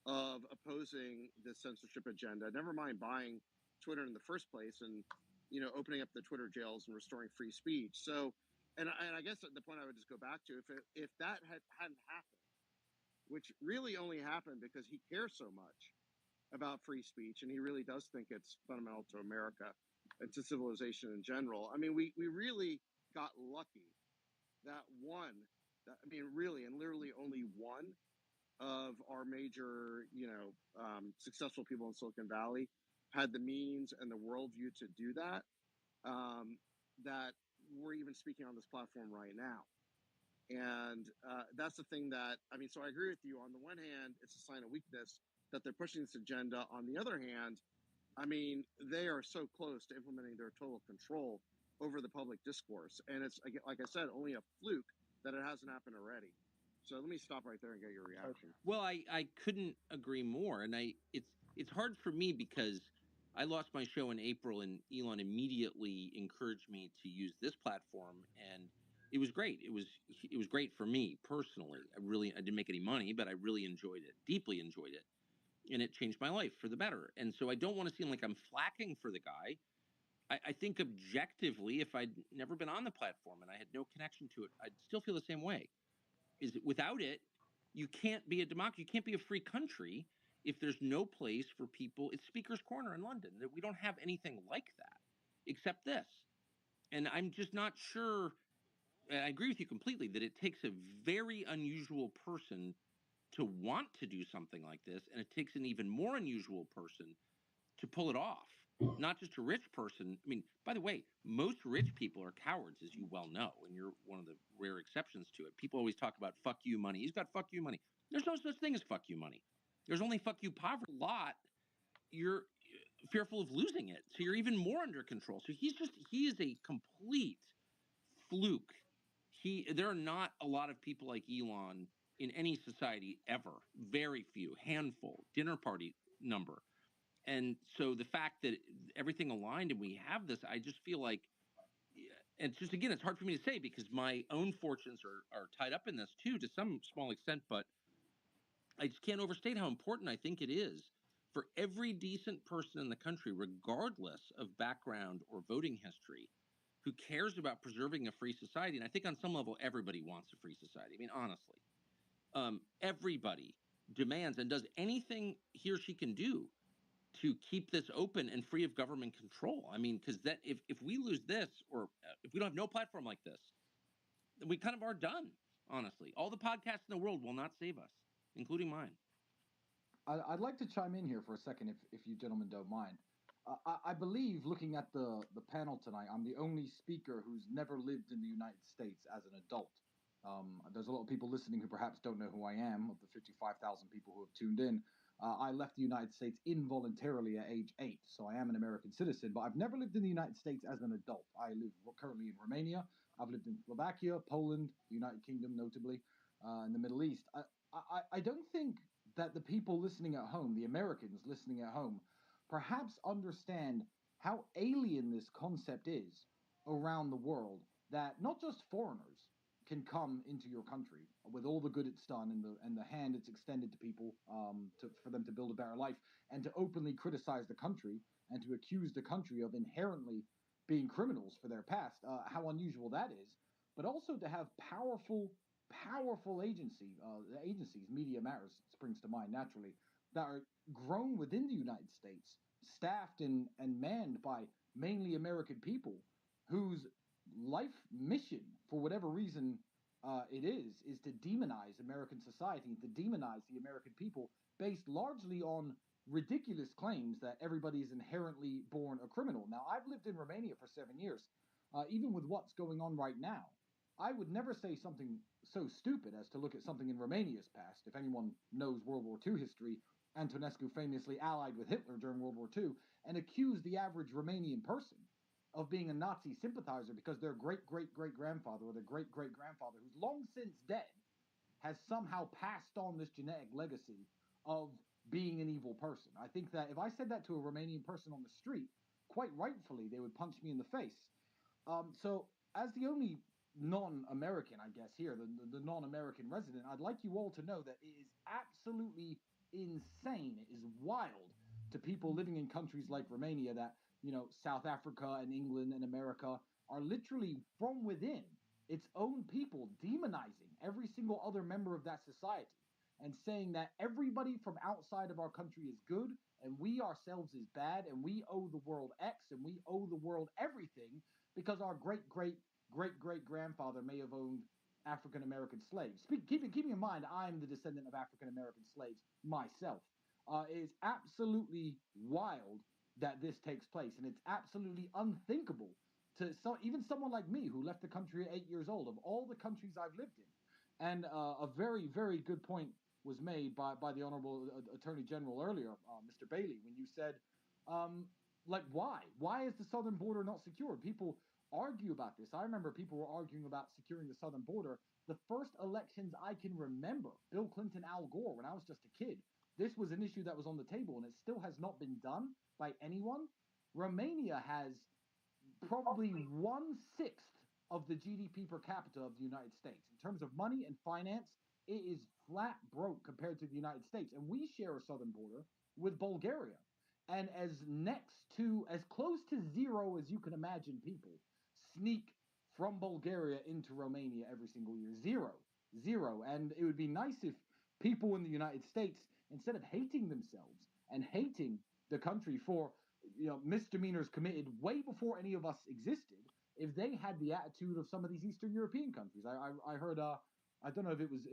of opposing the censorship agenda. Never mind buying Twitter in the first place and opening up the Twitter jails and restoring free speech. So, and I guess the point I would just go back to, if that hadn't happened, which really only happened because he cares so much about free speech and he really does think it's fundamental to America and to civilization in general. I mean, we really got lucky that really and literally only one of our major, successful people in Silicon Valley had the means and the worldview to do that. That we're even speaking on this platform right now. And that's the thing that, so I agree with you. On the one hand, it's a sign of weakness that they're pushing this agenda. On the other hand, they are so close to implementing their total control over the public discourse. And it's, like I said, only a fluke that it hasn't happened already. So let me stop right there and get your reaction. Well, I couldn't agree more, and it's hard for me because I lost my show in April, and Elon immediately encouraged me to use this platform, and it was great. It was great for me personally. I didn't make any money, but I really enjoyed it, deeply enjoyed it, and it changed my life for the better. And so I don't want to seem like I'm flacking for the guy. I think objectively, if I'd never been on the platform and I had no connection to it, I'd still feel the same way. Is without it, you can't be a democracy. You can't be a free country if there's no place for people. It's Speaker's Corner in London. We don't have anything like that except this. And I'm just not sure. I agree with you completely that it takes a very unusual person to want to do something like this. And it takes an even more unusual person to pull it off. Not just a rich person. I mean, by the way, most rich people are cowards, as you well know, and you're one of the rare exceptions to it. People always talk about fuck you money. He's got fuck you money. There's no such thing as fuck you money. There's only fuck you poverty. A lot, you're fearful of losing it. So you're even more under control. So he is a complete fluke. There are not a lot of people like Elon in any society ever. Very few, handful, dinner party number. And so the fact that everything aligned and we have this, I just feel like, and it's just, again, it's hard for me to say because my own fortunes are tied up in this too, to some small extent, but I just can't overstate how important I think it is for every decent person in the country, regardless of background or voting history, who cares about preserving a free society. And I think on some level, everybody wants a free society. I mean, honestly, everybody demands and does anything he or she can do to keep this open and free of government control. I mean, because that if we lose this, or if we don't have no platform like this, then we kind of are done. Honestly, all the podcasts in the world will not save us, including mine. I'd like to chime in here for a second, if you gentlemen don't mind. I believe, looking at the panel tonight, I'm the only speaker who's never lived in the United States as an adult. There's a lot of people listening who perhaps don't know who I am. Of the 55,000 people who have tuned in, I left the United States involuntarily at age 8, so I am an American citizen, but I've never lived in the United States as an adult. I live currently in Romania. I've lived in Slovakia, Poland, the United Kingdom, notably, in the Middle East. I don't think that the people listening at home, the Americans listening at home, perhaps understand how alien this concept is around the world, that not just foreigners can come into your country with all the good it's done and the hand it's extended to people for them to build a better life, and to openly criticize the country and to accuse the country of inherently being criminals for their past, how unusual that is, but also to have powerful agencies, Media Matters springs to mind naturally, that are grown within the United States, staffed and manned by mainly American people, whose life mission, for whatever reason it is to demonize American society, to demonize the American people, based largely on ridiculous claims that everybody is inherently born a criminal. Now, I've lived in Romania for 7 years. Even with what's going on right now, I would never say something so stupid as to look at something in Romania's past. If anyone knows World War II history, Antonescu famously allied with Hitler during World War II and accused the average Romanian person of being a Nazi sympathizer because their great-great-great-grandfather or their great-great-grandfather, who's long since dead, has somehow passed on this genetic legacy of being an evil person. I think that if I said that to a Romanian person on the street, quite rightfully, they would punch me in the face. So, as the only non-American, I guess, here, the non-American resident, I'd like you all to know that it is absolutely insane. It is wild to people living in countries like Romania that, South Africa and England and America are literally from within its own people demonizing every single other member of that society and saying that everybody from outside of our country is good and we ourselves is bad and we owe the world X and we owe the world everything because our great-great-great-great-grandfather may have owned African American slaves. Keeping in mind, I'm the descendant of African American slaves myself. It is absolutely wild that this takes place, and it's absolutely unthinkable to even someone like me who left the country at 8 years old, of all the countries I've lived in. And a very, very good point was made by the Honorable Attorney General earlier, Mr. Bailey, when you said, why? Why is the southern border not secured? People argue about this. I remember people were arguing about securing the southern border. The first elections I can remember, Bill Clinton, Al Gore, when I was just a kid, this was an issue that was on the table, and it still has not been done by anyone. Romania has probably 1/6 of the GDP per capita of the United States. In terms of money and finance, it is flat broke compared to the United States. And we share a southern border with Bulgaria. And as close to zero as you can imagine, people sneak from Bulgaria into Romania every single year. Zero. And it would be nice if people in the United States, instead of hating themselves and hating the country for misdemeanors committed way before any of us existed, if they had the attitude of some of these Eastern European countries. I heard, I don't know if it was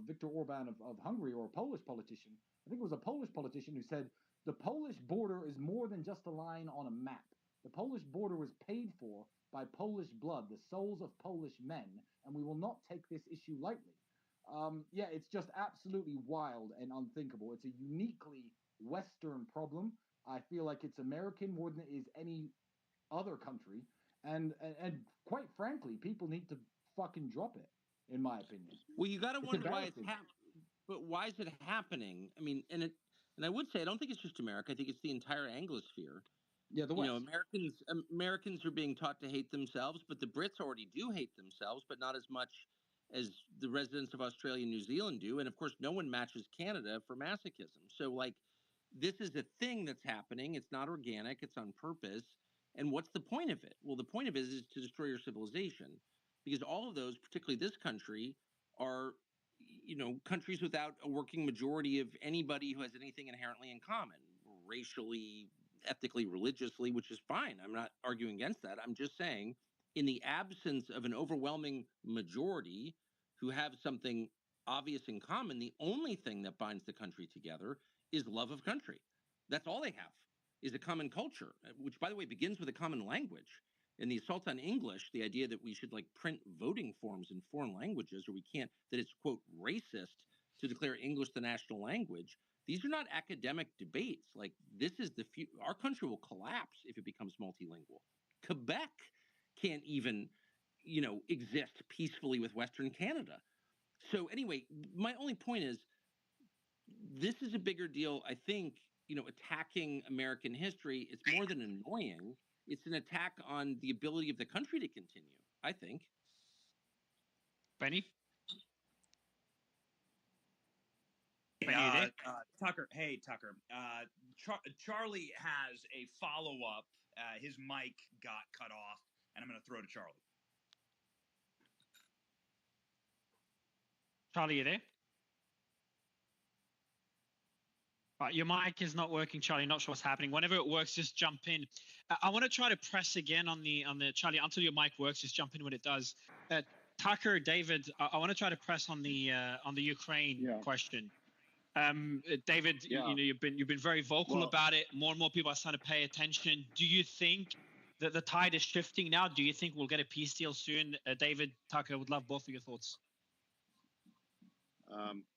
Viktor Orban of Hungary or a Polish politician. I think it was a Polish politician who said, the Polish border is more than just a line on a map. The Polish border was paid for by Polish blood, the souls of Polish men, and we will not take this issue lightly. It's just absolutely wild and unthinkable. It's a uniquely Western problem. I feel like it's American more than it is any other country, and quite frankly, people need to fucking drop it, in my opinion. Well, you got to It's wonder why it's embarrassing. but why is it happening? I mean, and I would say I don't think it's just America. I think it's the entire Anglosphere. Yeah, the West. Americans are being taught to hate themselves, but the Brits already do hate themselves, but not as much as the residents of Australia and New Zealand do. And of course, no one matches Canada for masochism. So, like, this is a thing that's happening. It's not organic. It's on purpose. And what's the point of it? Well, the point of it is to destroy your civilization, because all of those, particularly this country, are countries without a working majority of anybody who has anything inherently in common, racially, ethically, religiously, which is fine. I'm not arguing against that. I'm just saying, in the absence of an overwhelming majority who have something obvious in common, the only thing that binds the country together is love of country. That's all they have, is a common culture, which, by the way, begins with a common language. And the assault on English, the idea that we should print voting forms in foreign languages, or we can't, that it's, quote, racist to declare English the national language. These are not academic debates. This is our country will collapse if it becomes multilingual. Quebec can't even, exist peacefully with Western Canada. So anyway, my only point is this is a bigger deal. I think, attacking American history, it's more than annoying. It's an attack on the ability of the country to continue, I think. Benny? Benny, Tucker. Hey, Tucker. Charlie has a follow-up. His mic got cut off, and I'm going to throw to Charlie. Charlie, you there? Right, your mic is not working, Charlie. Not sure what's happening. Whenever it works, just jump in. I want to try to press again on the Charlie until your mic works. Just jump in when it does. Tucker, David, I want to try to press on the Ukraine question. David, you've been very vocal about it. More and more people are starting to pay attention. Do you think that the tide is shifting now? Do you think we'll get a peace deal soon? David, Tucker, would love both of your thoughts.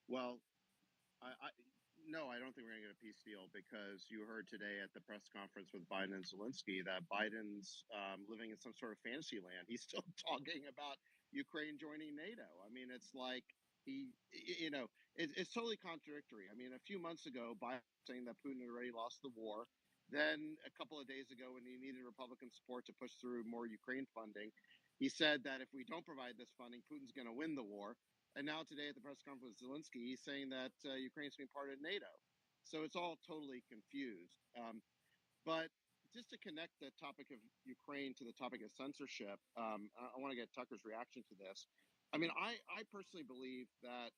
Well, no, I don't think we're going to get a peace deal, because you heard today at the press conference with Biden and Zelensky that Biden's living in some sort of fantasy land. He's still talking about Ukraine joining NATO. I mean, it's like it's totally contradictory. I mean, a few months ago, Biden was saying that Putin had already lost the war. Then a couple of days ago, when he needed Republican support to push through more Ukraine funding, he said that if we don't provide this funding, Putin's going to win the war. And now today at the press conference with Zelensky, he's saying that Ukraine's being part of NATO. So it's all totally confused. But just to connect the topic of Ukraine to the topic of censorship, I want to get Tucker's reaction to this. I mean, I personally believe that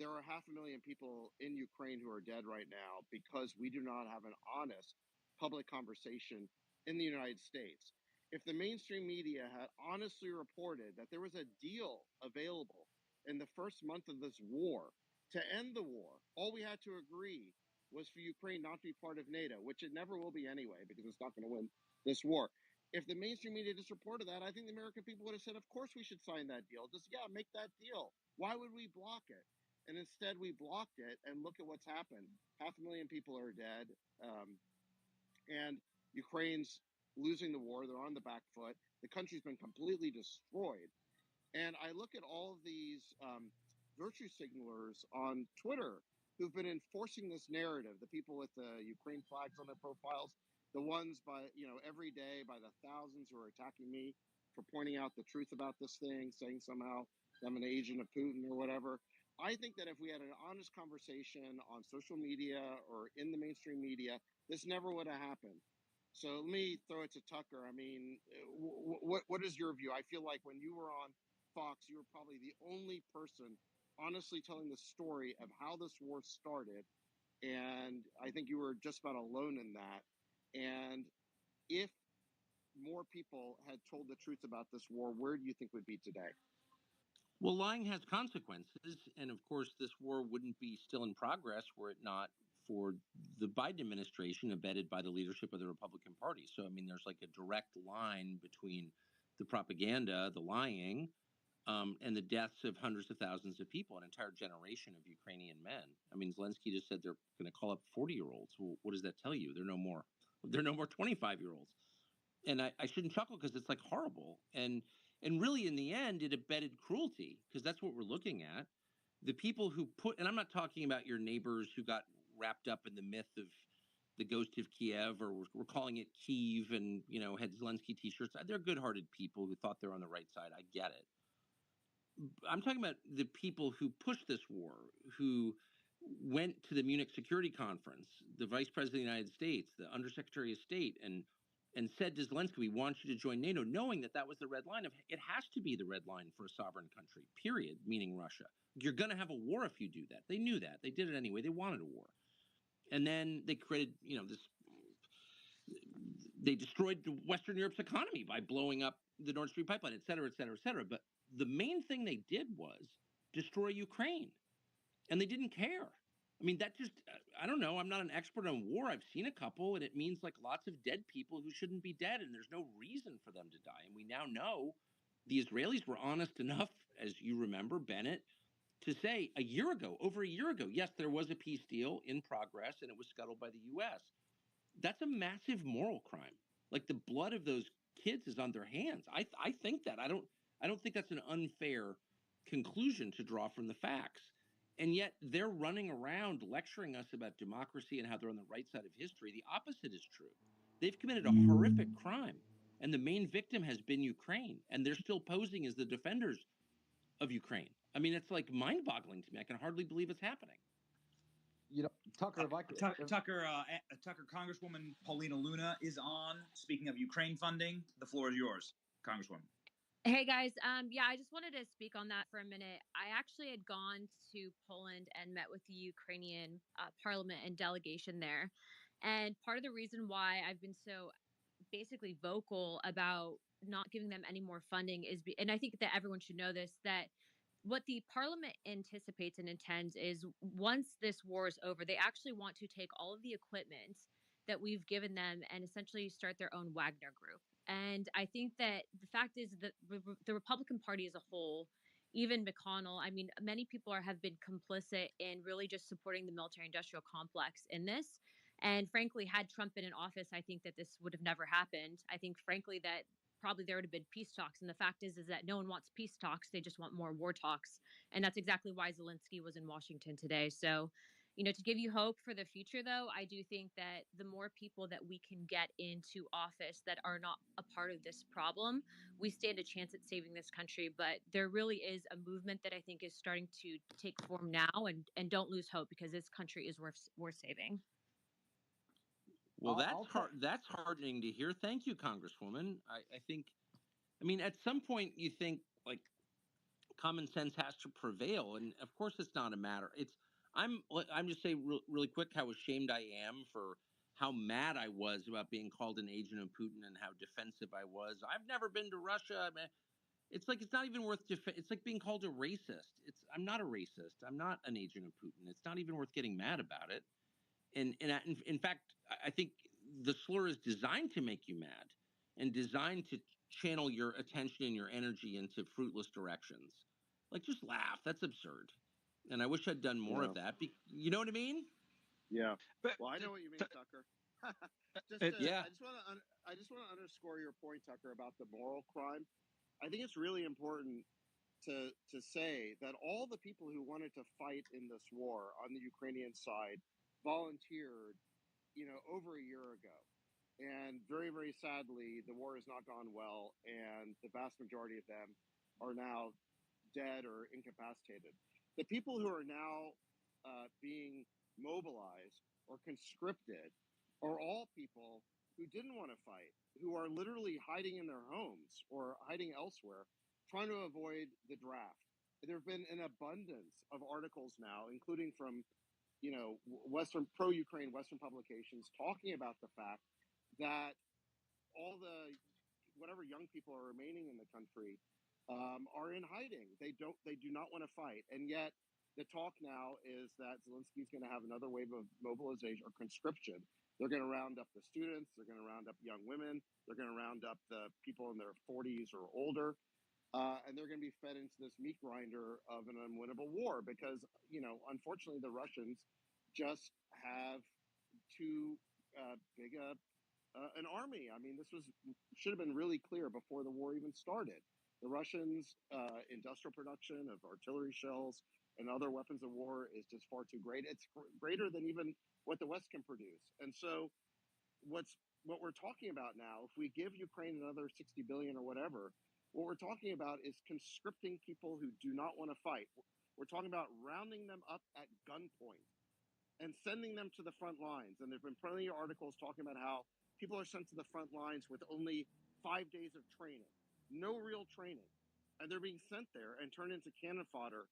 there are 500,000 people in Ukraine who are dead right now because we do not have an honest public conversation in the United States. If the mainstream media had honestly reported that there was a deal available in the first month of this war to end the war, all we had to agree was for Ukraine not to be part of NATO, which it never will be anyway, because it's not going to win this war. If the mainstream media just reported that, I think the American people would have said, of course we should sign that deal. Just, make that deal. Why would we block it? And instead we blocked it, and look at what's happened. 500,000 people are dead, and Ukraine's losing the war. They're on the back foot. The country's been completely destroyed. And I look at all of these virtue signalers on Twitter who've been enforcing this narrative, the people with the Ukraine flags on their profiles, the ones every day by the thousands who are attacking me for pointing out the truth about this thing, saying somehow I'm an agent of Putin or whatever. I think that if we had an honest conversation on social media or in the mainstream media, this never would have happened. So let me throw it to Tucker. I mean, what is your view? I feel like when you were on Fox, you were probably the only person honestly telling the story of how this war started. And I think you were just about alone in that. And if more people had told the truth about this war, where do you think we'd be today? Well, lying has consequences. And of course, this war wouldn't be still in progress were it not for the Biden administration abetted by the leadership of the Republican Party. So, I mean, there's like a direct line between the propaganda, the lying, and the deaths of hundreds of thousands of people, an entire generation of Ukrainian men. I mean, Zelensky just said they're going to call up 40-year-olds. Well, what does that tell you? They're no more 25-year-olds. And I shouldn't chuckle because it's like horrible. And really, in the end, it abetted cruelty, because that's what we're looking at. The people who and I'm not talking about your neighbors who got wrapped up in the myth of the ghost of Kiev, or we're calling it Kyiv, and had Zelensky T-shirts. They're good-hearted people who thought they're on the right side. I get it. I'm talking about the people who pushed this war, who went to the Munich Security Conference, the Vice President of the United States, the Undersecretary of State, and said to Zelensky, we want you to join NATO, knowing that was the red line of it has to be the red line for a sovereign country, period, meaning Russia. You're going to have a war if you do that. They knew that. They did it anyway. They wanted a war. And then they created, they destroyed Western Europe's economy by blowing up the Nord Stream pipeline, et cetera, et cetera, et cetera. But the main thing they did was destroy Ukraine, and they didn't care. I mean, that just, I don't know. I'm not an expert on war. I've seen a couple, and it means like lots of dead people who shouldn't be dead, and there's no reason for them to die. And we now know the Israelis were honest enough, as you remember, Bennett, to say over a year ago, yes, there was a peace deal in progress, and it was scuttled by the U.S. That's a massive moral crime. Like, the blood of those kids is on their hands. I think that. I don't think that's an unfair conclusion to draw from the facts. And yet they're running around lecturing us about democracy and how they're on the right side of history. The opposite is true. They've committed a horrific crime, and the main victim has been Ukraine, and they're still posing as the defenders of Ukraine. I mean, it's like mind-boggling to me. I can hardly believe it's happening. You know, Tucker, if I could, Tucker, Congresswoman Paulina Luna is on. Speaking of Ukraine funding, the floor is yours, Congresswoman. Hey guys, yeah, I just wanted to speak on that for a minute. I actually had gone to Poland and met with the Ukrainian parliament and delegation there. And part of the reason why I've been so basically vocal about not giving them any more funding is, and I think that everyone should know this, that what the parliament anticipates and intends is once this war is over, they actually want to take all of the equipment that we've given them and essentially start their own Wagner group. And I think that the fact is that the Republican Party as a whole, even McConnell, I mean, many people have been complicit in really just supporting the military industrial complex in this. And frankly, had Trump been in office, I think that this would have never happened. I think, frankly, that probably there would have been peace talks. And the fact is that no one wants peace talks. They just want more war talks. And that's exactly why Zelensky was in Washington today. So, you know, to give you hope for the future, though, I do think that the more people that we can get into office that are not a part of this problem, we stand a chance at saving this country. But there really is a movement that I think is starting to take form now, and don't lose hope, because this country is worth saving. Well, that's heartening to hear. Thank you, Congresswoman. I think, I mean, at some point you think like common sense has to prevail, and of course it's not a matter. I'm just saying really quick how ashamed I am for how mad I was about being called an agent of Putin and how defensive I was. I've never been to Russia. I mean, it's like it's not even worth it's like being called a racist. I'm not a racist. I'm not an agent of Putin. It's not even worth getting mad about it. And in fact, I think the slur is designed to make you mad and designed to channel your attention and your energy into fruitless directions. Like, just laugh. That's absurd. And I wish I'd done more of that. You know what I mean? Yeah. But, well, I know what you mean, Tucker. Yeah. I just want to underscore your point, Tucker, about the moral crime. I think it's really important to say that all the people who wanted to fight in this war on the Ukrainian side volunteered, you know, over a year ago. And very, very sadly, the war has not gone well, and the vast majority of them are now dead or incapacitated. The people who are now being mobilized or conscripted are all people who didn't want to fight, who are literally hiding in their homes or hiding elsewhere, trying to avoid the draft. There have been an abundance of articles now, including from, you know, pro-Ukraine Western publications, talking about the fact that all the whatever young people are remaining in the country are in hiding. They do not want to fight, and yet the talk now is that Zelensky's going to have another wave of mobilization or conscription. They're going to round up the students. They're going to round up young women. They're going to round up the people in their 40s or older. And they're going to be fed into this meat grinder of an unwinnable war because, you know, unfortunately, the Russians just have too big an army. I mean, this should have been really clear before the war even started. The Russians' industrial production of artillery shells and other weapons of war is just far too great. It's greater than even what the West can produce. And so what we're talking about now, if we give Ukraine another 60 billion or whatever, what we're talking about is conscripting people who do not want to fight. We're talking about rounding them up at gunpoint and sending them to the front lines. And there've been plenty of articles talking about how people are sent to the front lines with only 5 days of training, no real training. And they're being sent there and turned into cannon fodder,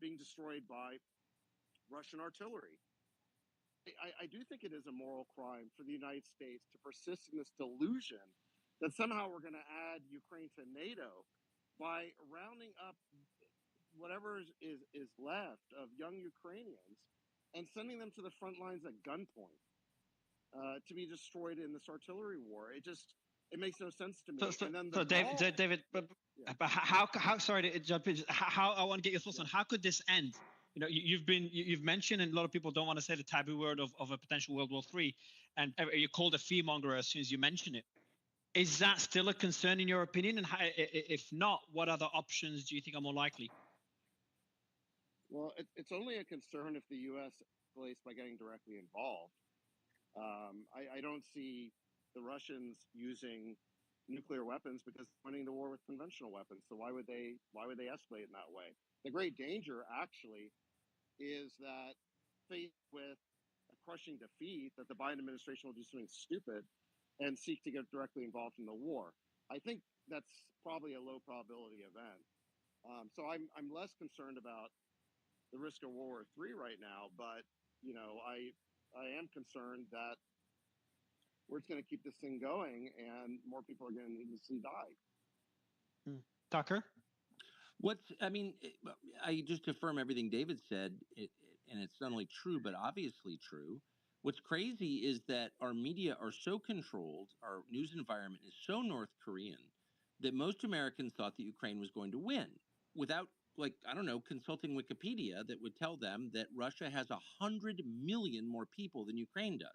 being destroyed by Russian artillery. I do think it is a moral crime for the United States to persist in this delusion that somehow we're going to add Ukraine to NATO by rounding up whatever is left of young Ukrainians and sending them to the front lines at gunpoint to be destroyed in this artillery war. It makes no sense to me. David, but how? Sorry to jump in. How I want to get your thoughts on how could this end? You know, you've mentioned, and a lot of people don't want to say the taboo word of a potential World War III, and you're called a fearmonger as soon as you mention it. Is that still a concern in your opinion? And if not, what other options do you think are more likely? Well, it's only a concern if the U.S. escalates by getting directly involved. I don't see the Russians using nuclear weapons because they're winning the war with conventional weapons. So why would they escalate in that way? The great danger actually is that faced with a crushing defeat, that the Biden administration will do something stupid and seek to get directly involved in the war. I think that's probably a low probability event. So I'm less concerned about the risk of World War III right now, but I am concerned that we're just going to keep this thing going, and more people are going to needlessly die. Tucker? I just affirm everything David said, and it's not only true, but obviously true. What's crazy is that our media are so controlled, our news environment is so North Korean, that most Americans thought that Ukraine was going to win without, consulting Wikipedia that would tell them that Russia has 100 million more people than Ukraine does.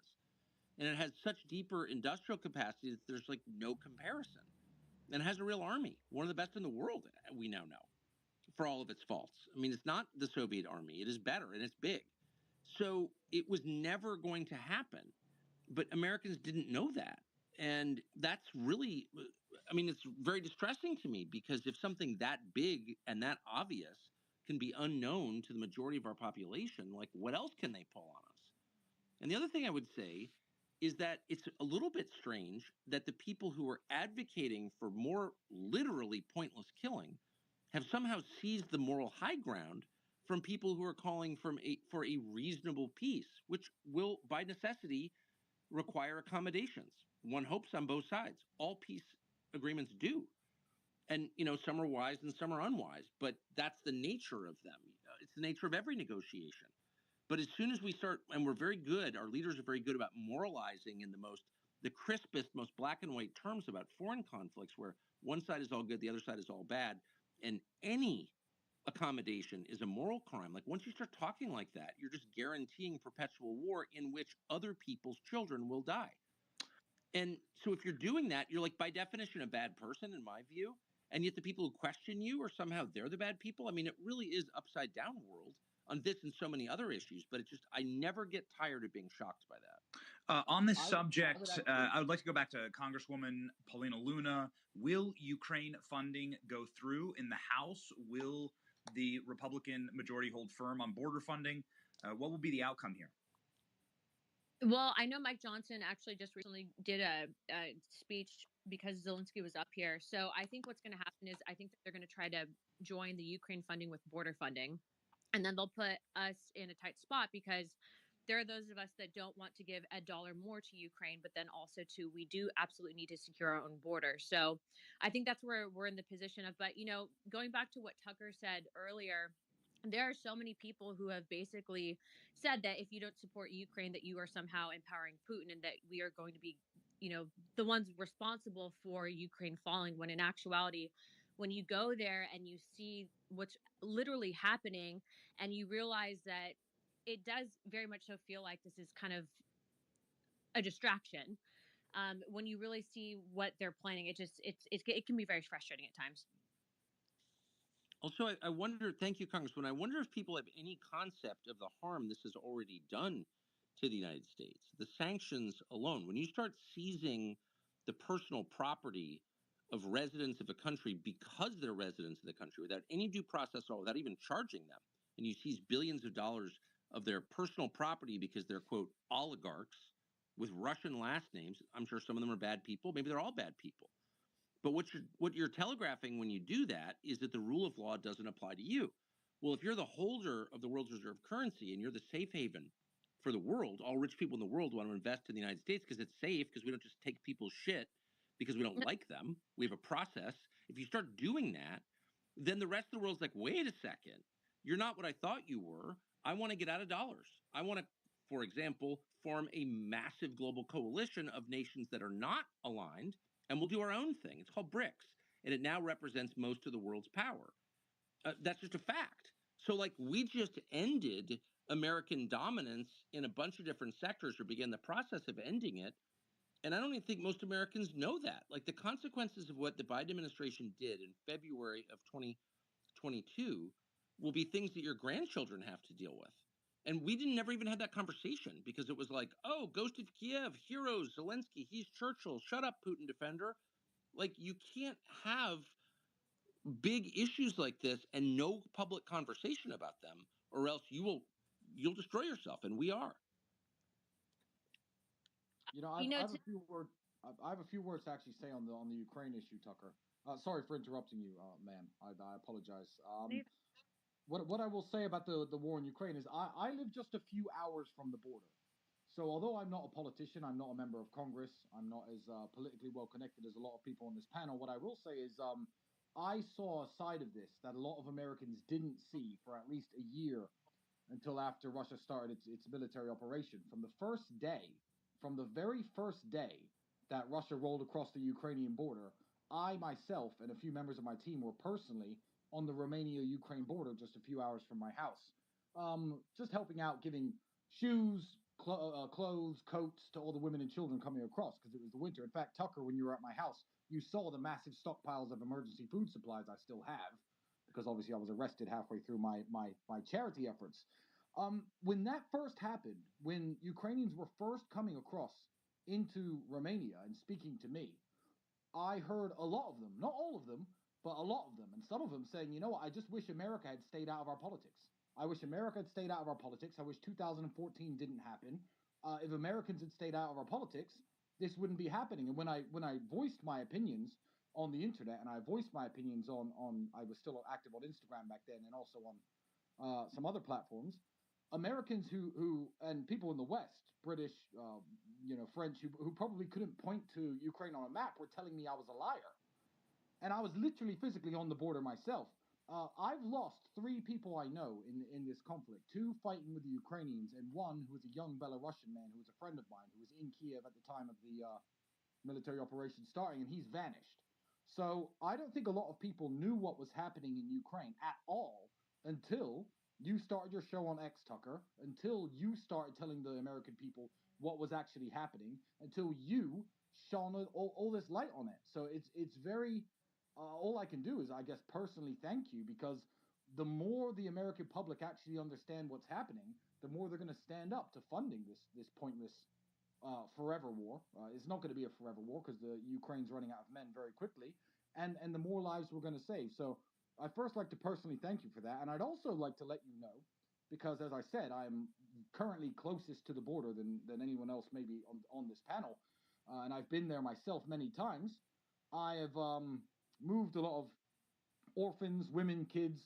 And it has such deeper industrial capacity that there's no comparison. And it has a real army, one of the best in the world, we now know, for all of its faults. I mean, it's not the Soviet army. It is better and it's big. So it was never going to happen. But Americans didn't know that. And that's really, it's very distressing to me, because if something that big and that obvious can be unknown to the majority of our population, what else can they pull on us? And the other thing I would say is that it's a little bit strange that the people who are advocating for more literally pointless killing have somehow seized the moral high ground from people who are calling for a reasonable peace, which will, by necessity, require accommodations. One hopes on both sides. All peace agreements do. And, some are wise and some are unwise, but that's the nature of them. It's the nature of every negotiation. But as soon as we start, and we're very good, our leaders are very good about moralizing in the crispest, most black and white terms about foreign conflicts, where one side is all good, the other side is all bad. And any accommodation is a moral crime. Once you start talking like that, you're just guaranteeing perpetual war in which other people's children will die. And so if you're doing that, you're by definition a bad person, in my view. And yet the people who question you are somehow they're the bad people. It really is upside down world on this and so many other issues. But I never get tired of being shocked by that. On this subject, I would like to go back to Congresswoman Paulina Luna. Will Ukraine funding go through in the House? Will the Republican majority hold firm on border funding? What will be the outcome here? Well, I know Mike Johnson actually just recently did a speech because Zelensky was up here. So I think what's going to happen is I think that they're going to try to join the Ukraine funding with border funding. And then they'll put us in a tight spot, because there are those of us that don't want to give $1 more to Ukraine, but then also we do absolutely need to secure our own border. So I think that's where we're in the position of, but going back to what Tucker said earlier, there are so many people who have basically said that if you don't support Ukraine, that you are somehow empowering Putin, and that we are going to be, the ones responsible for Ukraine falling, when in actuality, when you go there and you see what's literally happening, and you realize that it does very much so feel like this is kind of a distraction. When you really see what they're planning, it can be very frustrating at times. Also, I wonder, thank you, Congressman, I wonder if people have any concept of the harm this has already done to the United States. The sanctions alone, when you start seizing the personal property of residents of a country because they're residents of the country without any due process at all, without even charging them, and you seize billions of dollars of their personal property because they're, quote, oligarchs with Russian last names. I'm sure some of them are bad people. Maybe they're all bad people. But what you're telegraphing when you do that is that the rule of law doesn't apply to you. Well, if you're the holder of the world's reserve currency and you're the safe haven for the world, all rich people in the world want to invest in the United States because it's safe, because we don't just take people's shit because we don't like them. We have a process. If you start doing that, then the rest of the world's like, wait a second, you're not what I thought you were. I want to get out of dollars. I want to, for example, form a massive global coalition of nations that are not aligned, and we'll do our own thing. It's called BRICS, and it now represents most of the world's power. That's just a fact. So, we just ended American dominance in a bunch of different sectors, or began the process of ending it. And I don't even think most Americans know that. The consequences of what the Biden administration did in February of 2022 will be things that your grandchildren have to deal with. And we never even had that conversation because it was like, oh, Ghost of Kiev, heroes, Zelensky, he's Churchill, shut up, Putin defender. Like, you can't have big issues like this and no public conversation about them, or else you'll destroy yourself, and we are. I have a few words. I have a few words to actually say on the Ukraine issue, Tucker. Sorry for interrupting you, ma'am. I apologize. What I will say about the war in Ukraine is I live just a few hours from the border. So although I'm not a politician, I'm not a member of Congress, I'm not as politically well connected as a lot of people on this panel. What I will say is I saw a side of this that a lot of Americans didn't see for at least a year until after Russia started its military operation. From the very first day that Russia rolled across the Ukrainian border, I myself and a few members of my team were personally on the Romania-Ukraine border just a few hours from my house, just helping out, giving shoes, clothes, coats to all the women and children coming across because it was the winter. In fact, Tucker, when you were at my house, you saw the massive stockpiles of emergency food supplies I still have, because obviously I was arrested halfway through my charity efforts. When that first happened, when Ukrainians were first coming across into Romania and speaking to me, I heard a lot of them, not all of them, but a lot of them, and some of them saying, you know what, I just wish America had stayed out of our politics. I wish America had stayed out of our politics. I wish 2014 didn't happen. If Americans had stayed out of our politics, this wouldn't be happening. And when I voiced my opinions on the internet, and I voiced my opinions on I was still active on Instagram back then, and also on some other platforms, Americans who and people in the West, British, French, who probably couldn't point to Ukraine on a map, were telling me I was a liar. And I was literally physically on the border myself. I've lost 3 people I know in this conflict, 2 fighting with the Ukrainians, and 1 who was a young Belarusian man who was a friend of mine who was in Kiev at the time of the military operation starting, and he's vanished. So I don't think a lot of people knew what was happening in Ukraine at all until you started your show on X, Tucker, until you started telling the American people what was actually happening, until you shone all this light on it. So it's very, all I can do is, I guess, personally thank you, because the more the American public actually understand what's happening, the more they're going to stand up to funding this pointless forever war. It's not going to be a forever war because the Ukraine's running out of men very quickly, and the more lives we're going to save. So I'd first like to personally thank you for that, and I'd also like to let you know, because as I said, I'm currently closest to the border than anyone else maybe on this panel, and I've been there myself many times. I have moved a lot of orphans, women, kids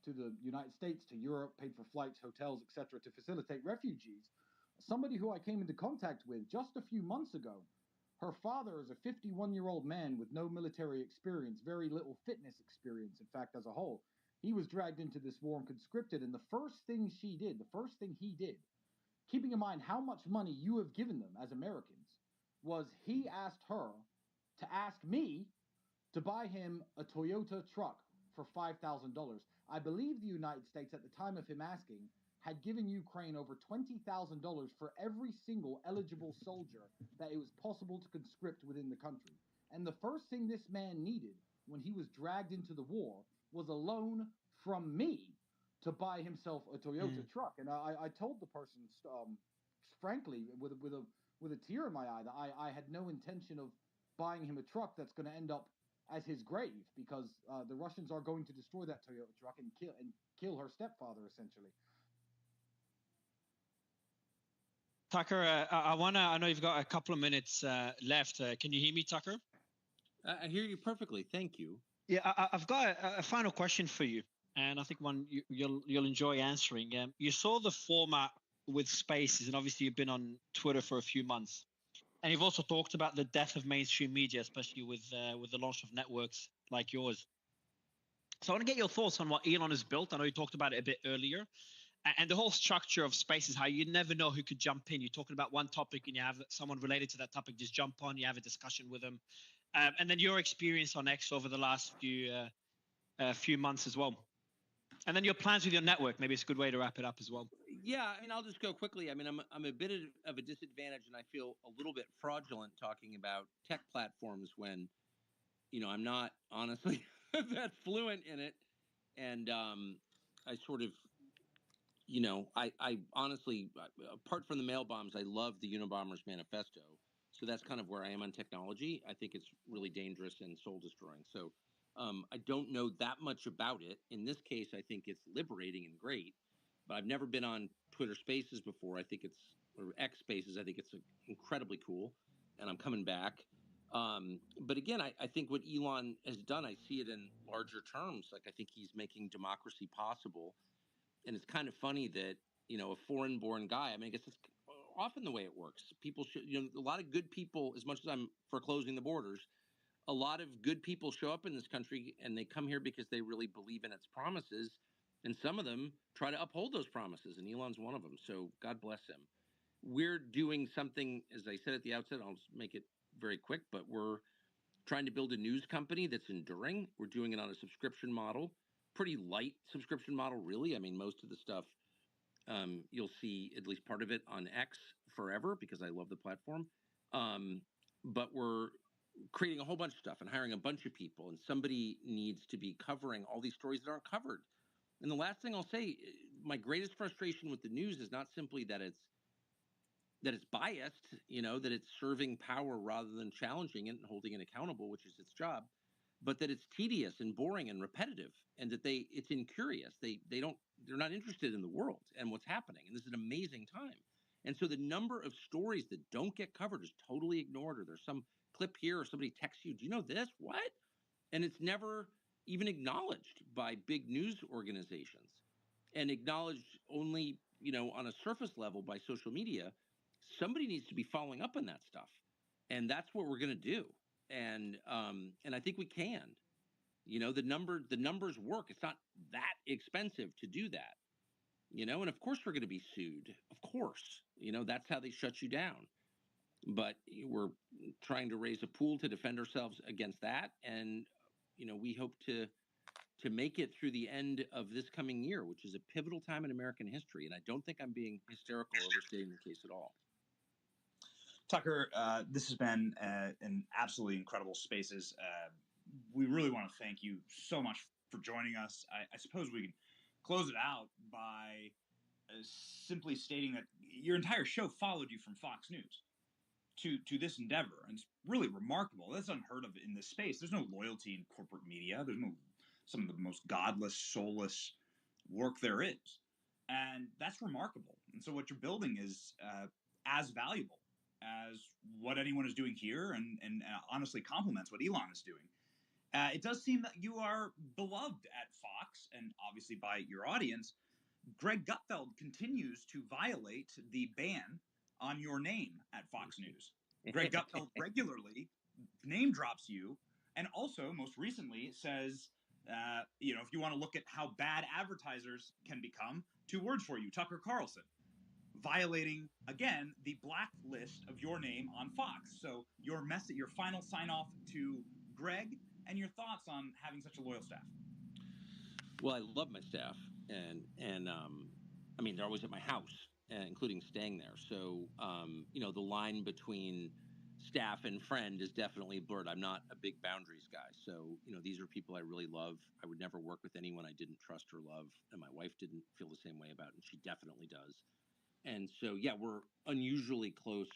to the United States, to Europe, paid for flights, hotels, etc., to facilitate refugees. Somebody who I came into contact with just a few months ago, her father is a 51-year-old man with no military experience, very little fitness experience, in fact, as a whole. He was dragged into this war and conscripted, and the first thing he did, keeping in mind how much money you have given them as Americans, was he asked her to ask me to buy him a Toyota truck for $5,000. I believe the United States, at the time of him asking, had given Ukraine over $20,000 for every single eligible soldier that it was possible to conscript within the country. And the first thing this man needed when he was dragged into the war was a loan from me to buy himself a Toyota truck. And I told the person, frankly, with a tear in my eye, that I had no intention of buying him a truck that's going to end up as his grave, because the Russians are going to destroy that Toyota truck and kill her stepfather, essentially. Tucker, I know you've got a couple of minutes left. Can you hear me, Tucker? I hear you perfectly. Thank you. Yeah, I've got a final question for you, and I think one you'll enjoy answering. You saw the format with Spaces, and obviously you've been on Twitter for a few months, and you've also talked about the death of mainstream media, especially with the launch of networks like yours. So I want to get your thoughts on what Elon has built. I know you talked about it a bit earlier, and the whole structure of Spaces, how you never know who could jump in. You're talking about one topic and you have someone related to that topic just jump on, you have a discussion with them. And then your experience on X over the last few months as well. And then your plans with your network. Maybe it's a good way to wrap it up as well. Yeah, I mean, I'll just go quickly. I mean, I'm a bit of a disadvantage, and I feel a little bit fraudulent talking about tech platforms when, I'm not honestly that fluent in it. And I sort of, I honestly, apart from the mail bombs, I love the Unabomber's manifesto. So that's kind of where I am on technology. I think it's really dangerous and soul destroying. So I don't know that much about it. In this case, I think it's liberating and great. But I've never been on Twitter Spaces before. I think it's, or X Spaces. I think it's incredibly cool, and I'm coming back. But again, I think what Elon has done, I see it in larger terms. Like I think he's making democracy possible, and it's kind of funny that a foreign-born guy. I mean, I guess it's often the way it works. People should, a lot of good people. As much as I'm for closing the borders, a lot of good people show up in this country, and they come here because they really believe in its promises, and some of them try to uphold those promises, and Elon's one of them. So God bless him. We're doing something, as I said at the outset. I'll just make it very quick, but we're trying to build a news company that's enduring. We're doing it on a subscription model, pretty light subscription model, really. I mean, most of the stuff you'll see at least part of it on X forever because I love the platform. But we're creating a whole bunch of stuff and hiring a bunch of people, and somebody needs to be covering all these stories that aren't covered. And the last thing I'll say, my greatest frustration with the news is not simply that it's biased, that it's serving power rather than challenging it and holding it accountable, which is its job, but that it's tedious and boring and repetitive, and that it's incurious. They're not interested in the world and what's happening. And this is an amazing time. And so the number of stories that don't get covered is totally ignored, or there's some clip here or somebody texts you, do you know this? What? And it's never even acknowledged by big news organizations, and acknowledged only, on a surface level by social media. Somebody needs to be following up on that stuff. And that's what we're going to do. And I think we can. The numbers work. It's not that expensive to do that. And of course we're going to be sued. Of course. That's how they shut you down. But we're trying to raise a pool to defend ourselves against that. And we hope to make it through the end of this coming year, which is a pivotal time in American history. And I don't think I'm being hysterical or overstating the case at all. Tucker, this has been an absolutely incredible Spaces. We really want to thank you so much for joining us. I suppose we can close it out by simply stating that your entire show followed you from Fox News to this endeavor, and it's really remarkable. That's unheard of in this space. There's no loyalty in corporate media. There's no some of the most godless, soulless work there is, and that's remarkable. And so what you're building is as valuable as what anyone is doing here, and honestly complements what Elon is doing. It does seem that you are beloved at Fox and obviously by your audience. Greg Gutfeld continues to violate the ban on your name at Fox News. Greg Gutfeld regularly name drops you, and also most recently says, if you want to look at how bad advertisers can become, 2 words for you: Tucker Carlson, violating again the blacklist of your name on Fox. So your final sign off to Greg, and your thoughts on having such a loyal staff. Well, I love my staff, and I mean, they're always at my house, including staying there. So the line between staff and friend is definitely blurred. I'm not a big boundaries guy. So these are people I really love. I would never work with anyone I didn't trust or love, and my wife didn't feel the same way about it, and she definitely does. And so, yeah, we're unusually close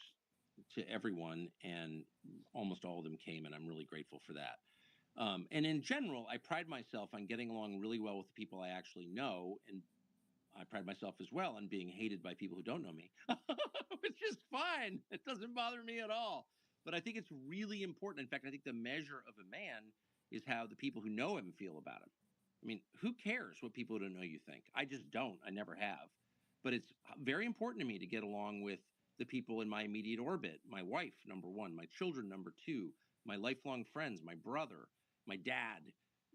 to everyone, and almost all of them came, and I'm really grateful for that. And in general, I pride myself on getting along really well with the people I actually know, and I pride myself as well on being hated by people who don't know me, which is fine. It doesn't bother me at all. But I think it's really important. In fact, I think the measure of a man is how the people who know him feel about him. I mean, who cares what people who don't know you think? I just don't. I never have. But it's very important to me to get along with the people in my immediate orbit. My wife, number one. My children, number two. My lifelong friends, my brother, my dad,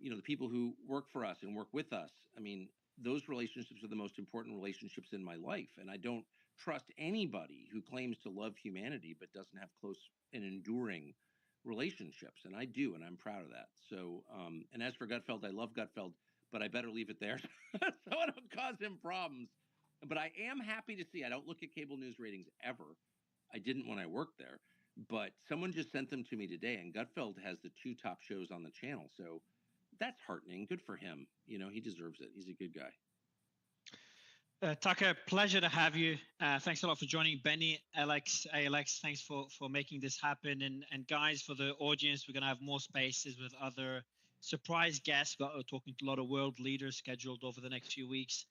the people who work for us and work with us. I mean, those relationships are the most important relationships in my life. And I don't trust anybody who claims to love humanity but doesn't have close and enduring relationships. And I do, and I'm proud of that. So, and as for Gutfeld, I love Gutfeld, but I better leave it there so I don't cause him problems. But I am happy to see, I don't look at cable news ratings ever. I didn't when I worked there. But someone just sent them to me today, and Gutfeld has the 2 top shows on the channel. So that's heartening. Good for him. He deserves it. He's a good guy. Tucker, pleasure to have you. Thanks a lot for joining. Benny, Alex, thanks for making this happen. And guys, for the audience, we're going to have more spaces with other surprise guests. We're talking to a lot of world leaders scheduled over the next few weeks.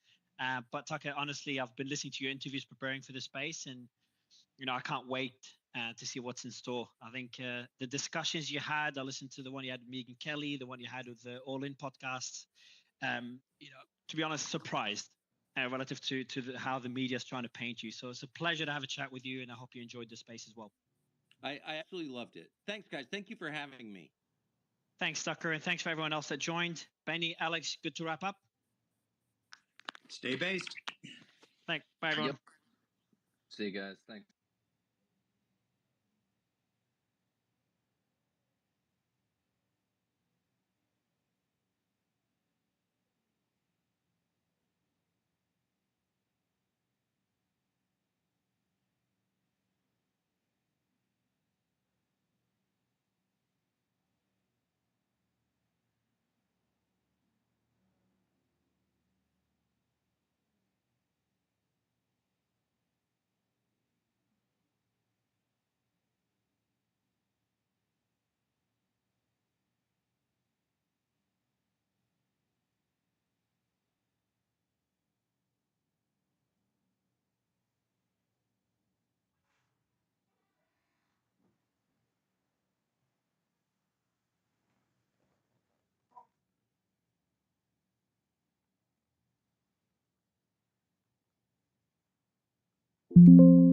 But Tucker, honestly, I've been listening to your interviews preparing for the space, and I can't wait to see what's in store. I think the discussions you had, I listened to the one you had with Megan Kelly, the one you had with the All In podcasts. To be honest, surprised relative to how the media is trying to paint you. So it's a pleasure to have a chat with you, and I hope you enjoyed the space as well. I absolutely loved it. Thanks, guys. Thank you for having me. Thanks, Tucker, and thanks for everyone else that joined. Benny, Alex, good to wrap up. Stay based. Thanks. Bye, everyone. Yep. See you guys. Thanks. you